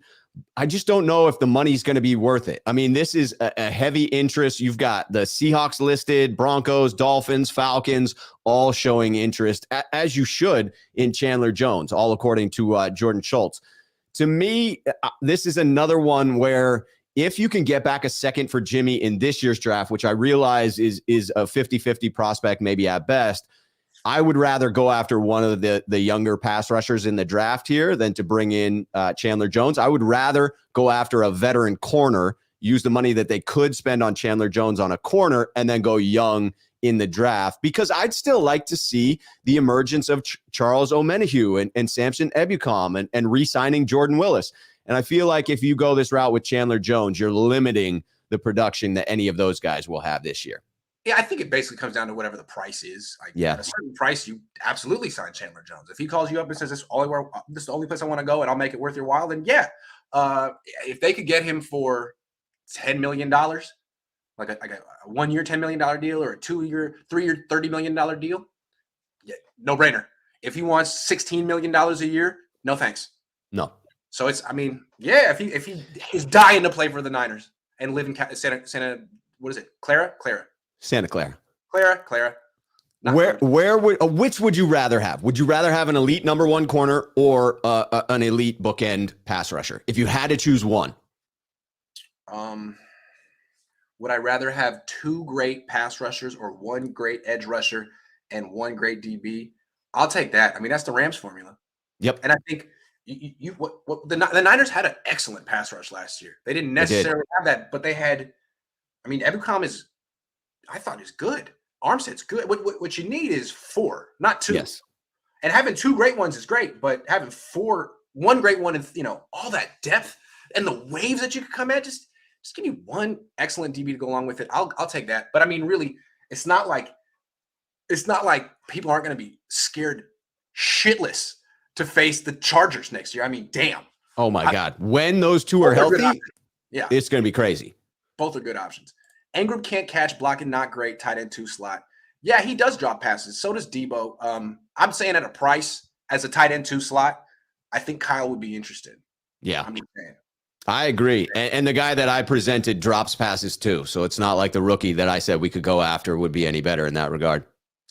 [SPEAKER 2] I just don't know if the money's going to be worth it. I mean, this is a heavy interest. You've got the Seahawks listed, Broncos, Dolphins, Falcons, all showing interest, as you should, in Chandler Jones, all according to Jordan Schultz. To me, this is another one where if you can get back a second for Jimmy in this year's draft, which I realize is a 50-50 prospect, maybe at best, I would rather go after one of the younger pass rushers in the draft here than to bring in Chandler Jones. I would rather go after a veteran corner, use the money that they could spend on Chandler Jones on a corner, and then go young in the draft, because I'd still like to see the emergence of Charles Omenihu and Samson Ebukam and re-signing Jordan Willis. And I feel like if you go this route with Chandler Jones, you're limiting the production that any of those guys will have this year.
[SPEAKER 1] Yeah, I think it basically comes down to whatever the price is. Like,
[SPEAKER 2] yeah,
[SPEAKER 1] at a certain price, you absolutely sign Chandler Jones. If he calls you up and says, this is the only place I want to go and I'll make it worth your while, then yeah. If they could get him for $10 million, like a 1 year, $10 million deal, or a 2 year, 3 year, $30 million deal, yeah, no brainer. If he wants $16 million a year, no thanks.
[SPEAKER 2] No.
[SPEAKER 1] So it's, I mean, yeah, if he is dying to play for the Niners and live in Santa, what is it?
[SPEAKER 2] Santa Clara.
[SPEAKER 1] Clara.
[SPEAKER 2] Which would you rather have? Would you rather have an elite number one corner or an elite bookend pass rusher? If you had to choose one.
[SPEAKER 1] Would I rather have 2 great pass rushers or 1 great edge rusher and 1 great DB? I'll take that. I mean, that's the Rams formula.
[SPEAKER 2] Yep.
[SPEAKER 1] And I think the Niners had an excellent pass rush last year. They didn't necessarily have that, but they had. I mean, Ebukam I thought is good. Armstead's good. What you need is 4, not 2.
[SPEAKER 2] Yes.
[SPEAKER 1] And having 2 great ones is great, but having 1 great one, and all that depth and the waves that you could come at, just give me 1 excellent DB to go along with it. I'll take that. But I mean, really, it's not like people aren't going to be scared shitless to face the Chargers next year. I mean, damn.
[SPEAKER 2] Oh my God. When those 2 are healthy,
[SPEAKER 1] yeah,
[SPEAKER 2] it's going to be crazy.
[SPEAKER 1] Both are good options. Ingram can't catch, blocking not great, tight end 2 slot. Yeah, he does drop passes. So does Debo. I'm saying at a price as a tight end 2 slot, I think Kyle would be interested.
[SPEAKER 2] Yeah.
[SPEAKER 1] I'm just saying.
[SPEAKER 2] I agree. And the guy that I presented drops passes too. So it's not like the rookie that I said we could go after would be any better in that regard.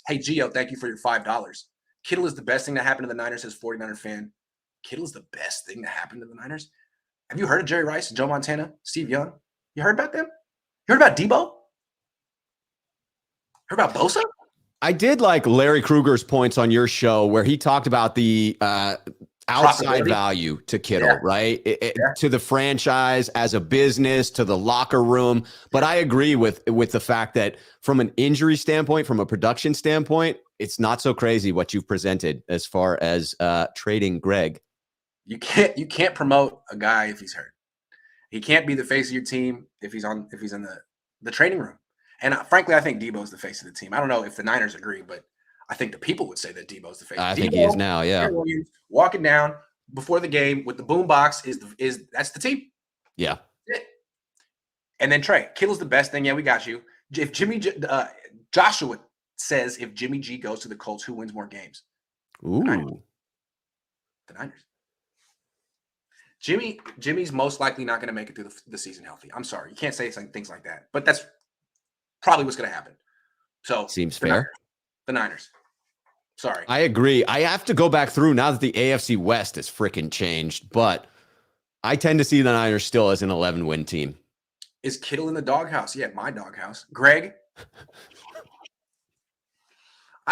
[SPEAKER 1] Hey, Gio, thank you for your $5. Kittle is the best thing that happened to the Niners as 49er fan. Kittle is the best thing that happened to the Niners. Have you heard of Jerry Rice, Joe Montana, Steve Young? You heard about them? You heard about Debo? Heard about Bosa?
[SPEAKER 2] I did like Larry Kruger's points on your show where he talked about the outside value to Kittle, right? To the franchise, as a business, to the locker room. But I agree with the fact that from an injury standpoint, from a production standpoint, it's not so crazy what you've presented as far as trading Greg.
[SPEAKER 1] You can't promote a guy if he's hurt. He can't be the face of your team if he's in the training room. And frankly, I think Debo's the face of the team. I don't know if the Niners agree, but I think the people would say that Debo's the face.
[SPEAKER 2] I think he is now, yeah.
[SPEAKER 1] Walking down before the game with the boom box is that's the team.
[SPEAKER 2] Yeah.
[SPEAKER 1] And then Trey, Kittle's the best thing. Yeah, we got you. If Joshua says if Jimmy G goes to the Colts, who wins more games?
[SPEAKER 2] Ooh.
[SPEAKER 1] The Niners. Jimmy's most likely not going to make it through the season healthy. I'm sorry. You can't say things like that. But that's probably what's going to happen. So
[SPEAKER 2] seems fair.
[SPEAKER 1] The Niners. Sorry.
[SPEAKER 2] I agree. I have to go back through now that the AFC West has freaking changed, but I tend to see the Niners still as an 11-win team.
[SPEAKER 1] Is Kittle in the doghouse? Yeah, my doghouse. Greg?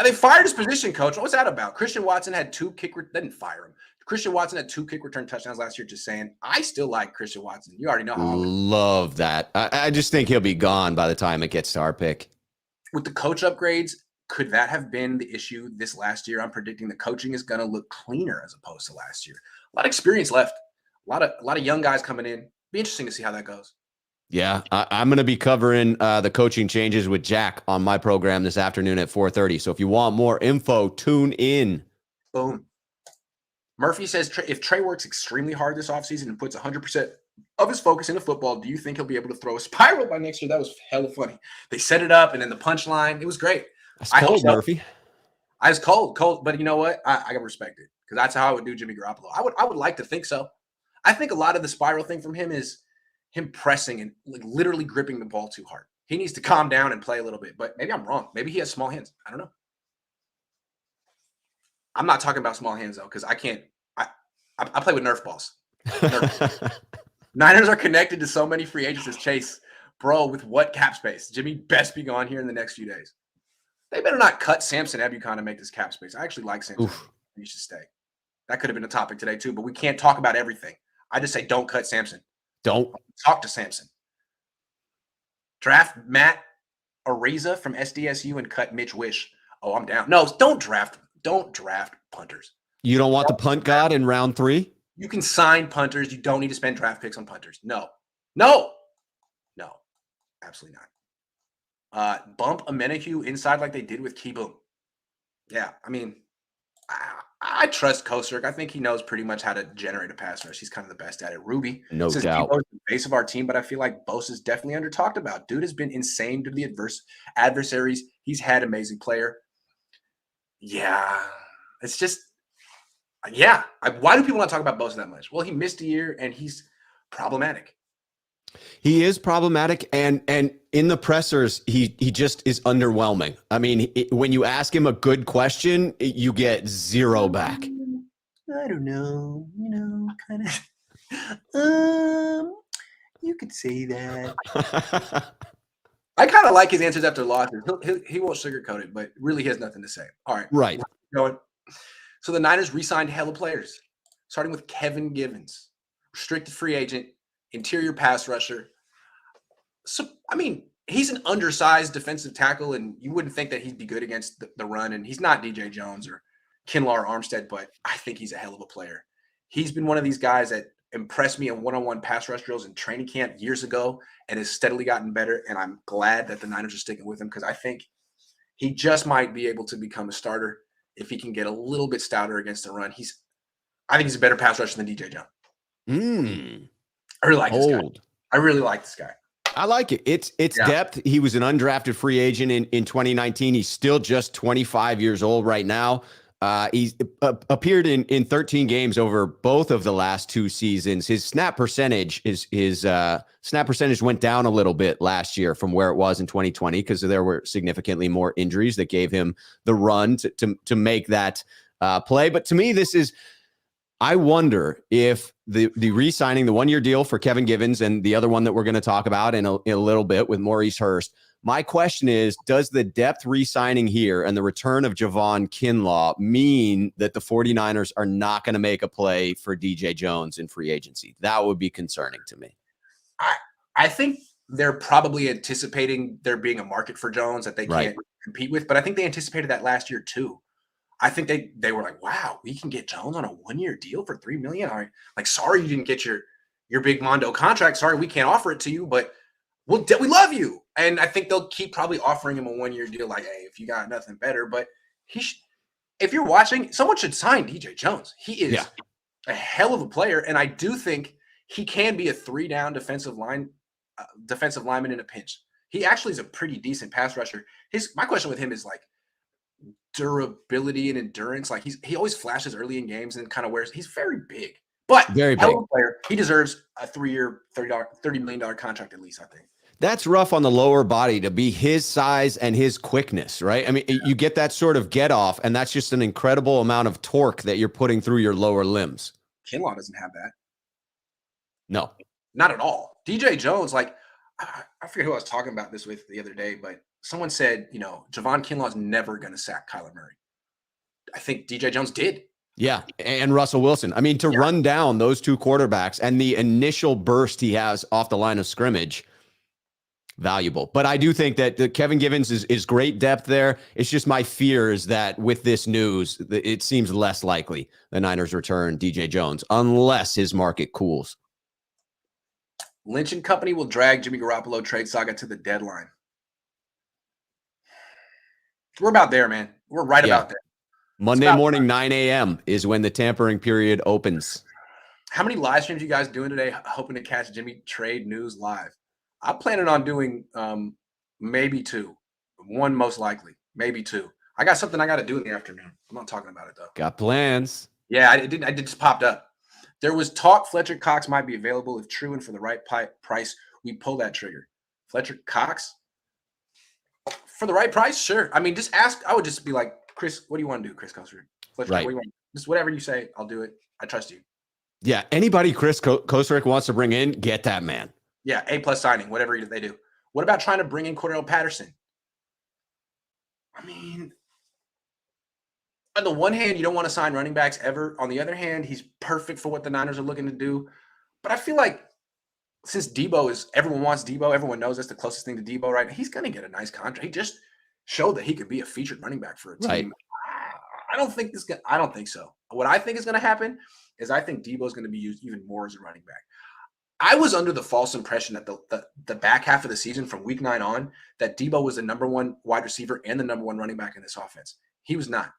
[SPEAKER 1] They fired his position coach. What's that about? Christian Watson had 2 didn't fire him. Christian Watson had 2 kick return touchdowns last year. Just saying, I still like Christian Watson. You already know how.
[SPEAKER 2] Love that. I just think he'll be gone by the time it gets to our pick.
[SPEAKER 1] With the coach upgrades, could that have been the issue this last year? I'm predicting the coaching is going to look cleaner as opposed to last year. A lot of experience left. A lot of young guys coming in. Be interesting to see how that goes.
[SPEAKER 2] Yeah, I'm going to be covering the coaching changes with Jack on my program this afternoon at 4:30. So if you want more info, tune in.
[SPEAKER 1] Boom. Murphy says, if Trey works extremely hard this offseason and puts 100% of his focus into football, do you think he'll be able to throw a spiral by next year? That was hella funny. They set it up, and then the punchline. It was great.
[SPEAKER 2] That's cold, Murphy.
[SPEAKER 1] I was cold. But you know what? I got to respect it because that's how I would do Jimmy Garoppolo. I would like to think so. I think a lot of the spiral thing from him is him pressing and literally gripping the ball too hard. He needs to calm down and play a little bit. But maybe I'm wrong. Maybe he has small hands. I don't know. I'm not talking about small hands, though, because I can't. I play with Nerf balls. Niners are connected to so many free agents as Chase. Bro, with what cap space? Jimmy best be gone here in the next few days. They better not cut Samson Ebukam to make this cap space. I actually like Samson. He should stay. That could have been a topic today, too, but we can't talk about everything. I just say don't cut Samson.
[SPEAKER 2] Don't.
[SPEAKER 1] Talk to Samson. Draft Matt Ariza from SDSU and cut Mitch Wish. Oh, I'm down. No, don't draft punters.
[SPEAKER 2] You don't want the punt god in round 3?
[SPEAKER 1] You can sign punters. You don't need to spend draft picks on punters. No, absolutely not. Bump Amenahue inside like they did with Keyboom. Yeah, I mean, I trust Kosirk. I think he knows pretty much how to generate a pass rush. He's kind of the best at it. Ruby
[SPEAKER 2] no
[SPEAKER 1] says
[SPEAKER 2] doubt.
[SPEAKER 1] Debo's the base of our team, but I feel like Bosa is definitely under talked about. Dude has been insane to the adversaries. He's had amazing player. Yeah, it's just Yeah. Why do people not talk about Bosa that much? Well, he missed a year and he's problematic.
[SPEAKER 2] He is problematic, and in the pressers, he just is underwhelming. I mean, when you ask him a good question, you get zero back.
[SPEAKER 1] I don't know, kind of. You could say that. I kind of like his answers after losses. He won't sugarcoat it, but really he has nothing to say. All right,
[SPEAKER 2] Right.
[SPEAKER 1] Going. So the Niners re-signed hella players, starting with Kevin Givens, restricted free agent, interior pass rusher. So, I mean, he's an undersized defensive tackle, and you wouldn't think that he'd be good against the run. And he's not DJ Jones or Kinlaw or Armstead, but I think he's a hell of a player. He's been one of these guys that impressed me in one-on-one pass rush drills in training camp years ago and has steadily gotten better. And I'm glad that the Niners are sticking with him because I think he just might be able to become a starter if he can get a little bit stouter against the run. I think he's a better pass rusher than DJ Jones. I really like this guy. I really like this guy.
[SPEAKER 2] I like it. It's depth. He was an undrafted free agent in 2019. He's still just 25 years old right now. He's appeared in 13 games over both of the last two seasons. His snap percentage went down a little bit last year from where it was in 2020 because there were significantly more injuries that gave him the run to make that play. But to me, I wonder if the re-signing the 1-year deal for Kevin Givens and the other one that we're going to talk about in a little bit with Maurice Hurst. My question is, does the depth re-signing here and the return of Juwan Kinlaw mean that the 49ers are not going to make a play for DJ Jones in free agency? That would be concerning to me.
[SPEAKER 1] I think they're probably anticipating there being a market for Jones that they can't compete with, but I think they anticipated that last year too. I think they were like, wow, we can get Jones on a 1-year deal for $3 million. All right. Like, sorry you didn't get your big Mondo contract. Sorry, we can't offer it to you, but we love you. And I think they'll keep probably offering him a 1-year deal. Like, hey, if you got nothing better, but if you're watching, someone should sign DJ Jones. He is a hell of a player, and I do think he can be a 3-down defensive lineman in a pinch. He actually is a pretty decent pass rusher. My question with him is like durability and endurance. Like he always flashes early in games and kind of he's very big, but
[SPEAKER 2] very big
[SPEAKER 1] player. He deserves a 3-year, $30 million contract at least, I think.
[SPEAKER 2] That's rough on the lower body to be his size and his quickness, right? I mean, you get that sort of get off, and that's just an incredible amount of torque that you're putting through your lower limbs.
[SPEAKER 1] Kinlaw doesn't have that.
[SPEAKER 2] No,
[SPEAKER 1] not at all. DJ Jones, like, I forget who I was talking about this with the other day, but someone said, Juwan Kinlaw is never going to sack Kyler Murray. I think DJ Jones did.
[SPEAKER 2] Yeah, and Russell Wilson. I mean, to run down those two quarterbacks and the initial burst he has off the line of scrimmage, valuable. But I do think that Kevin Givens is great depth there. It's just my fear is that with this news, it seems less likely the Niners return DJ Jones unless his market cools.
[SPEAKER 1] Lynch and company will drag Jimmy Garoppolo trade saga to the deadline. We're about there, man. We're right about there.
[SPEAKER 2] Monday morning, 9 a.m. is when the tampering period opens.
[SPEAKER 1] How many live streams you guys doing today? Hoping to catch Jimmy trade news live. I'm planning on doing maybe 2. 1 most likely, maybe 2. I got something I got to do in the afternoon. I'm not talking about it though.
[SPEAKER 2] Got plans?
[SPEAKER 1] Yeah, I just popped up. There was talk Fletcher Cox might be available if true and for the right price. We pull that trigger. Fletcher Cox for the right price, sure. I mean, just ask. I would just be like, Chris, what do you want to do, Chris Kosrick? Fletcher,
[SPEAKER 2] right.
[SPEAKER 1] What do you want? Just whatever you say, I'll do it. I trust you.
[SPEAKER 2] Yeah, anybody Chris Kosrick wants to bring in, get that man.
[SPEAKER 1] Yeah, A+ signing, whatever they do. What about trying to bring in Cordell Patterson? I mean, on the one hand, you don't want to sign running backs ever. On the other hand, he's perfect for what the Niners are looking to do. But I feel like since everyone wants Debo, everyone knows that's the closest thing to Debo, right? He's going to get a nice contract. He just showed that he could be a featured running back for a team.
[SPEAKER 2] Right.
[SPEAKER 1] I don't think so. What I think is going to happen is I think Debo is going to be used even more as a running back. I was under the false impression that the back half of the season from week 9 on that Debo was the number 1 wide receiver and the number 1 running back in this offense. He was not.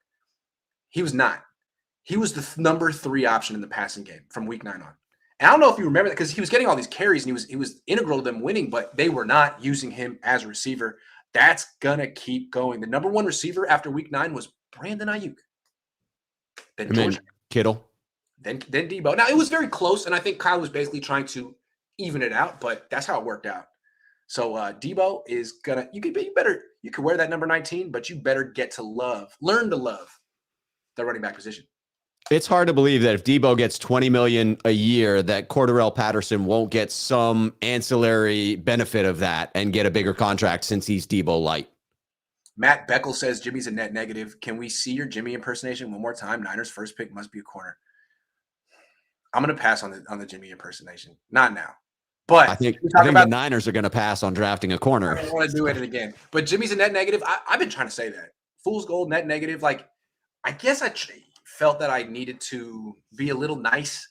[SPEAKER 1] He was the number 3 option in the passing game from week 9 on. And I don't know if you remember that because he was getting all these carries and he was integral to them winning, but they were not using him as a receiver. That's going to keep going. The number 1 receiver after week 9 was Brandon Ayuk.
[SPEAKER 2] Kittle.
[SPEAKER 1] Then Debo. Now, it was very close, and I think Kyle was basically trying to even it out, but that's how it worked out. So Debo is gonna. You could wear that number 19, but you better learn to love the running back position.
[SPEAKER 2] It's hard to believe that if Debo gets $20 million a year, that Cordarrelle Patterson won't get some ancillary benefit of that and get a bigger contract since he's Debo light.
[SPEAKER 1] Matt Beckel says Jimmy's a net negative. Can we see your Jimmy impersonation one more time? Niners first pick must be a corner. I'm going to pass on the Jimmy impersonation. Not now. But
[SPEAKER 2] I think the Niners are going to pass on drafting a corner.
[SPEAKER 1] I don't want to do it again. But Jimmy's a net negative. I've been trying to say that. Fool's gold, net negative. Like, I guess I felt that I needed to be a little nice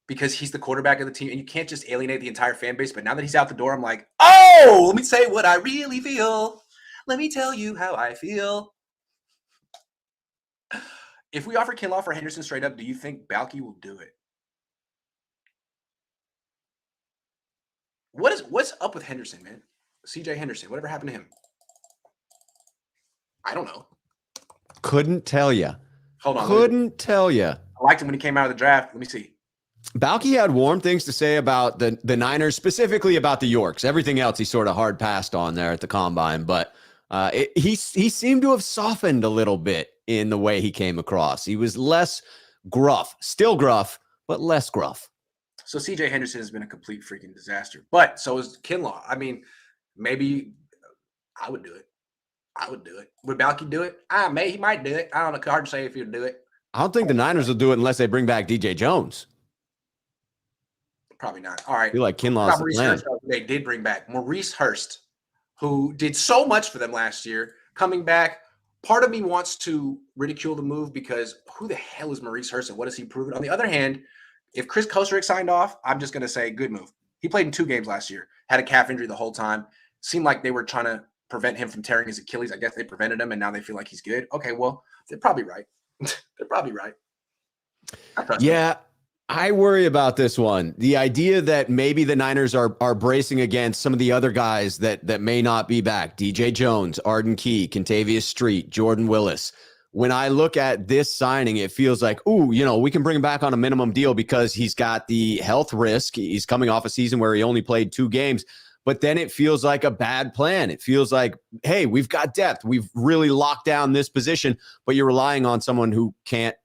[SPEAKER 1] because he's the quarterback of the team. And you can't just alienate the entire fan base. But now that he's out the door, I'm like, oh, let me say what I really feel. Let me tell you how I feel. If we offer Kinlaw for Henderson straight up, do you think Balky will do it? What's up with Henderson, man? CJ Henderson, whatever happened to him? I don't know.
[SPEAKER 2] Couldn't tell you.
[SPEAKER 1] Hold on.
[SPEAKER 2] Couldn't tell you.
[SPEAKER 1] I liked him when he came out of the draft. Let me see.
[SPEAKER 2] Balky had warm things to say about the Niners, specifically about the Yorks. Everything else he sort of hard passed on there at the combine, but he seemed to have softened a little bit in the way he came across. He was less gruff, still gruff, but less gruff.
[SPEAKER 1] So CJ Henderson has been a complete freaking disaster, but so is Kinlaw. I mean, maybe I would do it. Would Balky do it? He might do it. I don't know. Hard to say if he'd do it.
[SPEAKER 2] I don't think the Niners will do it unless they bring back DJ Jones.
[SPEAKER 1] Probably not. All right.
[SPEAKER 2] I feel like Kinlaw's the plan.
[SPEAKER 1] They did bring back Maurice Hurst, who did so much for them last year, coming back. Part of me wants to ridicule the move because who the hell is Maurice Hurst and what has he proven? On the other hand, if Chris Kosarick signed off, I'm just going to say good move. He played in 2 games last year, had a calf injury the whole time. Seemed like they were trying to prevent him from tearing his Achilles. I guess they prevented him, and now they feel like he's good. Okay, well, they're probably right. They're probably right.
[SPEAKER 2] Yeah, I worry about this one. The idea that maybe the Niners are bracing against some of the other guys that may not be back. DJ Jones, Arden Key, Kentavious Street, Jordan Willis. When I look at this signing, it feels like, we can bring him back on a minimum deal because he's got the health risk. He's coming off a season where he only played 2 games. But then it feels like a bad plan. It feels like, hey, we've got depth. We've really locked down this position, but you're relying on someone who can't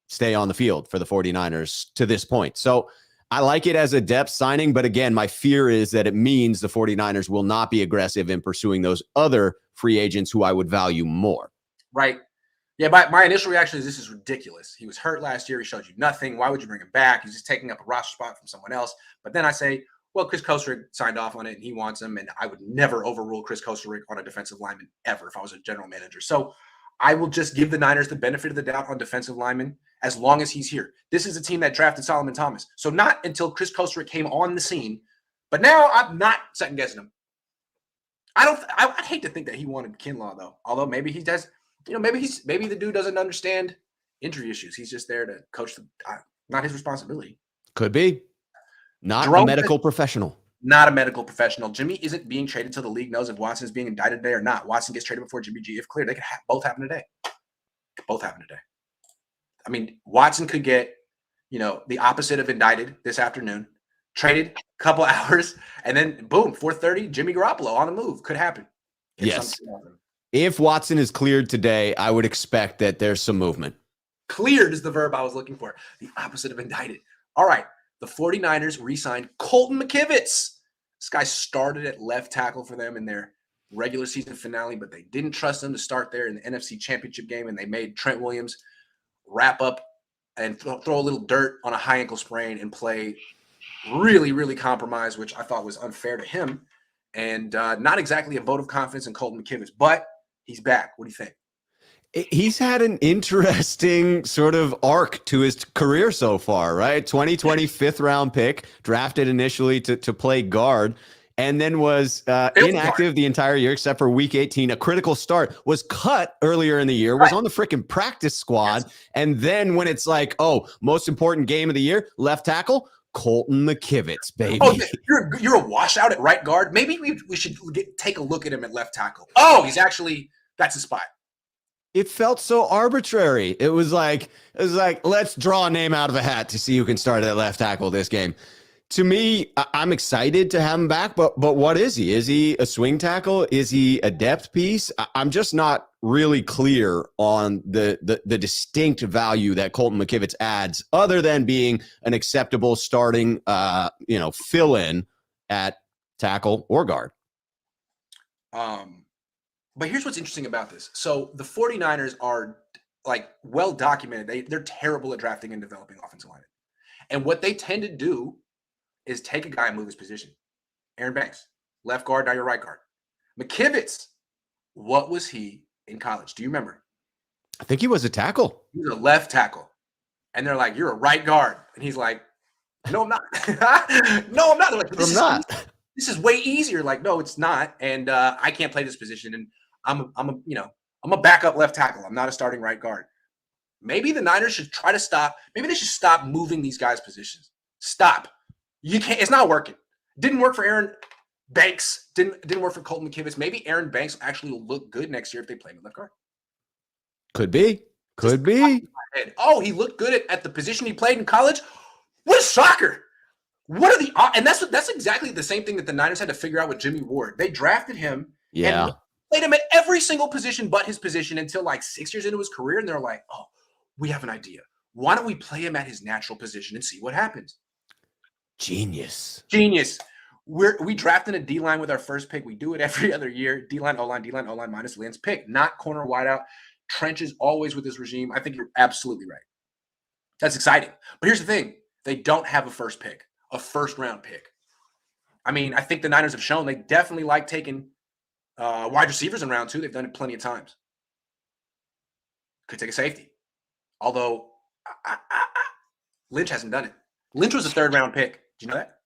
[SPEAKER 2] stay on the field for the 49ers to this point. So I like it as a depth signing, but again, my fear is that it means the 49ers will not be aggressive in pursuing those other free agents who I would value more.
[SPEAKER 1] Right. Yeah, my initial reaction is this is ridiculous. He was hurt last year. He showed you nothing. Why would you bring him back? He's just taking up a roster spot from someone else. But then I say, well, Chris Kosarick signed off on it and he wants him, and I would never overrule Chris Kosarick on a defensive lineman ever if I was a general manager. So I will just give the Niners the benefit of the doubt on defensive linemen as long as he's here. This is a team that drafted Solomon Thomas. So not until Chris Kosarick came on the scene, but now I'm not second-guessing him. I'd hate to think that he wanted Kinlaw, though, although maybe he does. Maybe the dude doesn't understand injury issues. He's just there to coach not his responsibility.
[SPEAKER 2] Could be. Not a medical professional.
[SPEAKER 1] Not a medical professional. Jimmy isn't being traded till the league knows if Watson is being indicted today or not. Watson gets traded before Jimmy G. If cleared, they could both happen today. Both happen today. I mean, Watson could get, the opposite of indicted this afternoon, traded a couple hours, and then boom, 4:30, Jimmy Garoppolo on the move. Could happen.
[SPEAKER 2] Yes. If Watson is cleared today, I would expect that there's some movement.
[SPEAKER 1] Cleared is the verb I was looking for. The opposite of indicted. All right. The 49ers re-signed Colton McKivitz. This guy started at left tackle for them in their regular season finale, but they didn't trust him to start there in the NFC Championship game, and they made Trent Williams wrap up and throw a little dirt on a high ankle sprain and play really, really compromised, which I thought was unfair to him, and not exactly a vote of confidence in Colton McKivitz, but he's back. What do you think?
[SPEAKER 2] He's had an interesting sort of arc to his career so far, right? 2020 5th-round pick, drafted initially to play guard, and then was inactive the entire year except for week 18. A critical start, was cut earlier in the year, was on the freaking practice squad, and then when it's like, most important game of the year, left tackle, Colton McKivitz, baby.
[SPEAKER 1] Oh, you're a washout at right guard. Maybe we should take a look at him at left tackle. Oh, that's his spot.
[SPEAKER 2] It felt so arbitrary. It was like, let's draw a name out of a hat to see who can start at left tackle this game. To me, I'm excited to have him back, but what is he? Is he a swing tackle? Is he a depth piece? I'm just not really clear on the distinct value that Colton McKivitz adds, other than being an acceptable starting, fill-in at tackle or guard.
[SPEAKER 1] But here's what's interesting about this. So the 49ers are like well documented. They're terrible at drafting and developing offensive linemen. And what they tend to do is take a guy and move his position. Aaron Banks, left guard, now your right guard. McKivitz, what was he in college? Do you remember?
[SPEAKER 2] I think he was a tackle.
[SPEAKER 1] He was a left tackle. And they're like, you're a right guard. And he's like, no, I'm not. No, I'm not. They're like,
[SPEAKER 2] I'm not.
[SPEAKER 1] This is way easier. Like, no, it's not. And I can't play this position. And I'm a backup left tackle. I'm not a starting right guard. Maybe the Niners should try to stop. Maybe they should stop moving these guys' positions. Stop. You can't. It's not working. Didn't work for Aaron Banks. Didn't work for Colton McKivitz. Maybe Aaron Banks actually will look good next year if they play him at left guard.
[SPEAKER 2] Could be. Could be.
[SPEAKER 1] Oh, he looked good at the position he played in college. What a shocker! What are the and that's exactly the same thing that the Niners had to figure out with Jimmy Ward. They drafted him and played him at every single position but his position until like 6 years into his career, and they're like, oh, we have an idea. Why don't we play him at his natural position and see what happens?
[SPEAKER 2] Genius.
[SPEAKER 1] We drafted a D-line with our first pick. We do it every other year. D-line, O-line minus Lynn's pick. Not corner wideout. Trenches always with this regime. I think you're absolutely right. That's exciting. But here's the thing. They don't have a first pick, a first-round pick. I mean, I think the Niners have shown they definitely like taking wide receivers in round 2. They've done it plenty of times. Could take a safety. Although Lynch hasn't done it. Lynch was a third-round pick. Did you know that?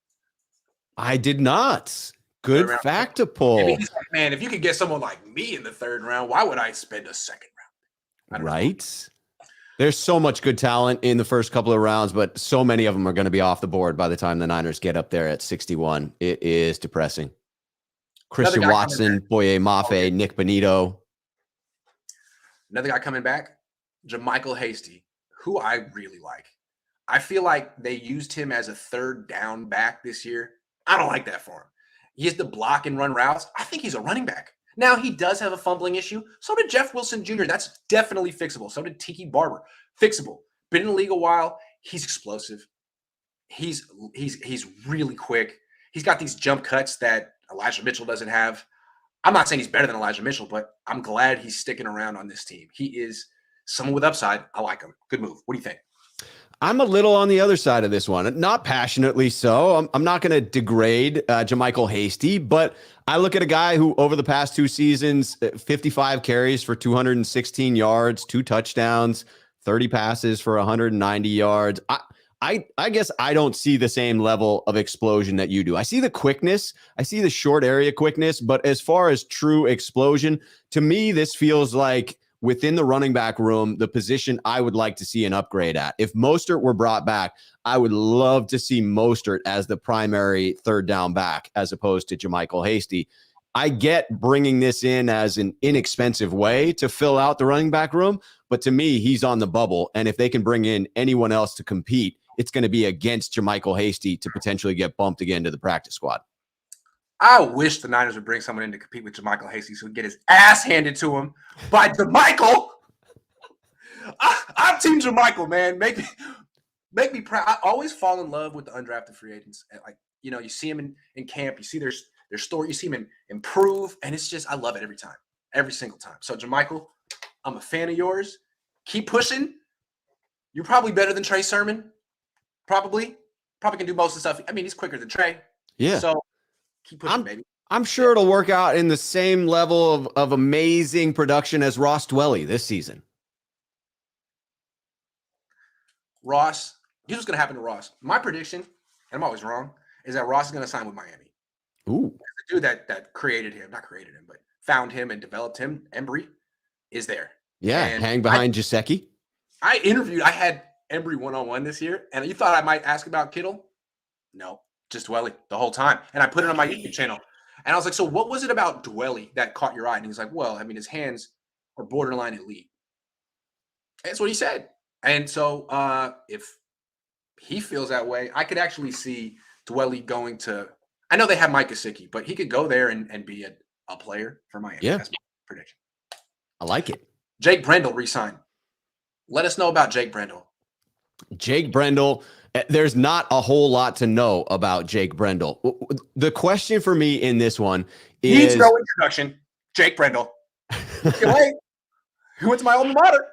[SPEAKER 2] I did not. Good fact to pull.
[SPEAKER 1] Maybe he's like, man, if you could get someone like me in the third round, why would I spend a second round?
[SPEAKER 2] Right? There's so much good talent in the first couple of rounds, but so many of them are going to be off the board by the time the Niners get up there at 61. It is depressing. Christian Watson, Boye Mafe, Nick Bonito.
[SPEAKER 1] Another guy coming back, JaMycal Hasty, who I really like. I feel like they used him as a third down back this year. I don't like that for him. He has to block and run routes. I think he's a running back. Now, he does have a fumbling issue. So did Jeff Wilson Jr. That's definitely fixable. So did Tiki Barber. Fixable. Been in the league a while. He's explosive. He's really quick. He's got these jump cuts that Elijah Mitchell doesn't have. I'm not saying he's better than Elijah Mitchell, but I'm glad he's sticking around on this team. He is someone with upside. I like him. Good move. What do you think?
[SPEAKER 2] I'm a little on the other side of this one. Not passionately so. I'm not going to degrade JaMycal Hasty, but I look at a guy who over the past 2 seasons, 55 carries for 216 yards, 2 touchdowns, 30 passes for 190 yards. I guess I don't see the same level of explosion that you do. I see the quickness. I see the short area quickness. But as far as true explosion, to me, this feels like within the running back room, the position I would like to see an upgrade at. If Mostert were brought back, I would love to see Mostert as the primary third down back as opposed to JaMycal Hasty. I get bringing this in as an inexpensive way to fill out the running back room, but to me, he's on the bubble. And if they can bring in anyone else to compete, it's going to be against JaMycal Hasty to potentially get bumped again to the practice squad.
[SPEAKER 1] I wish the Niners would bring someone in to compete with JaMycal Hasty so he'd get his ass handed to him by JaMycal. I'm Team JaMycal, man. Make me proud. I always fall in love with the undrafted free agents. Like, you see him in camp, you see their story, you see him improve, and it's just, I love it every time, every single time. So JaMycal, I'm a fan of yours. Keep pushing. You're probably better than Trey Sermon. Probably can do most of the stuff. I mean, he's quicker than Trey.
[SPEAKER 2] Yeah.
[SPEAKER 1] So keep pushing, baby.
[SPEAKER 2] I'm sure it'll work out in the same level of amazing production as Ross Dwelley this season.
[SPEAKER 1] Ross, here's what's going to happen to Ross. My prediction, and I'm always wrong, is that Ross is going to sign with Miami.
[SPEAKER 2] Ooh.
[SPEAKER 1] The dude that not created him, but found him and developed him, Embry, is there.
[SPEAKER 2] Yeah, and hang behind Gesicki.
[SPEAKER 1] I had Embry one-on-one this year, and you thought I might ask about Kittle? No, just Dwelley the whole time. And I put it on my YouTube channel. And I was like, so what was it about Dwelley that caught your eye? And he's like, well, I mean, his hands are borderline elite. That's what he said. And so if he feels that way, I could actually see Dwelly going to. I know they have Mike Gesicki, but he could go there and be a player for Miami.
[SPEAKER 2] Yeah.
[SPEAKER 1] That's my prediction.
[SPEAKER 2] I like it.
[SPEAKER 1] Jake Brendel re-signed. Let us know about Jake Brendel.
[SPEAKER 2] Jake Brendel, there's not a whole lot to know about Jake Brendel. The question for me in this one is...
[SPEAKER 1] Needs no introduction. Jake Brendel. Wait, who went to my alma mater?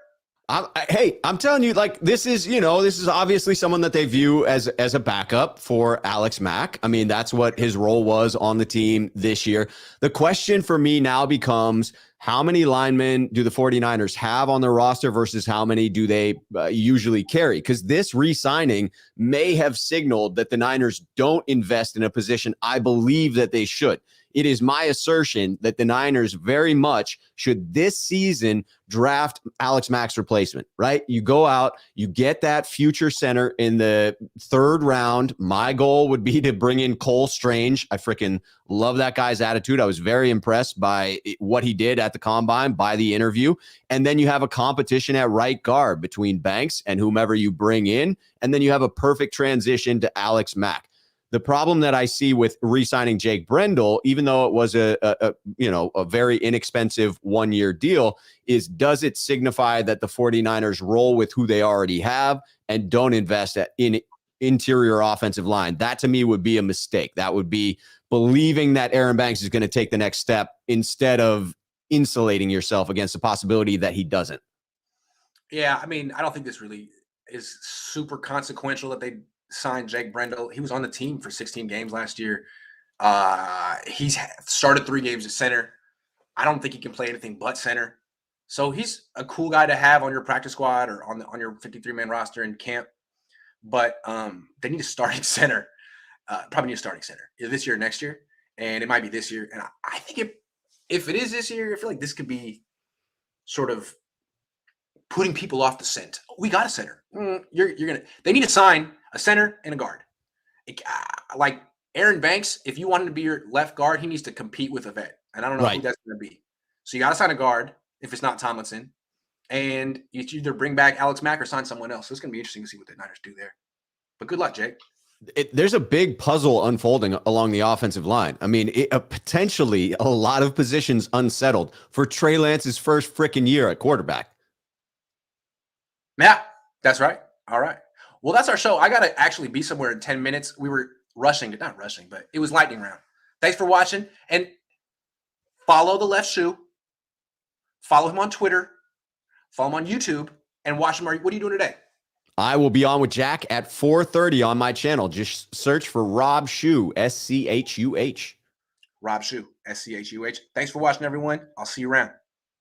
[SPEAKER 2] I'm telling you, like, this is obviously someone that they view as a backup for Alex Mack. I mean, that's what his role was on the team this year. The question for me now becomes, how many linemen do the 49ers have on their roster versus how many do they usually carry? Because this re-signing may have signaled that the Niners don't invest in a position I believe that they should. It is my assertion that the Niners very much should this season draft Alex Mack's replacement, right? You go out, you get that future center in the third round. My goal would be to bring in Cole Strange. I freaking love that guy's attitude. I was very impressed by what he did at the combine, by the interview. And then you have a competition at right guard between Banks and whomever you bring in. And then you have a perfect transition to Alex Mack. The problem that I see with re-signing Jake Brendel, even though it was a very inexpensive one-year deal, is does it signify that the 49ers roll with who they already have and don't invest in interior offensive line? That to me would be a mistake. That would be believing that Aaron Banks is going to take the next step instead of insulating yourself against the possibility that he doesn't.
[SPEAKER 1] Yeah, I mean, I don't think this really is super consequential that they signed Jake Brendel. He was on the team for 16 games last year. He's started 3 games at center. I don't think he can play anything but center. So he's a cool guy to have on your practice squad or on your 53-man roster in camp. But they need a starting center. Probably need a starting center either this year or next year. And it might be this year. And I think if it is this year, I feel like this could be sort of putting people off the scent. We got a center. They need to sign a center and a guard. Like Aaron Banks, if you want him to be your left guard, he needs to compete with a vet. And I don't know who that's going to be. So you got to sign a guard if it's not Tomlinson. And you either bring back Alex Mack or sign someone else. So it's going to be interesting to see what the Niners do there. But good luck, Jake.
[SPEAKER 2] There's a big puzzle unfolding along the offensive line. I mean, potentially a lot of positions unsettled for Trey Lance's first freaking year at quarterback.
[SPEAKER 1] Yeah, that's right. All right. Well, that's our show. I got to actually be somewhere in 10 minutes. We were not rushing, but it was lightning round. Thanks for watching. And follow the Left Shoe. Follow him on Twitter. Follow him on YouTube. And watch him. What are you doing today?
[SPEAKER 2] I will be on with Jack at 4:30 on my channel. Just search for Rob Schuh, SCHUH.
[SPEAKER 1] Rob Schuh, SCHUH. Thanks for watching, everyone. I'll see you around.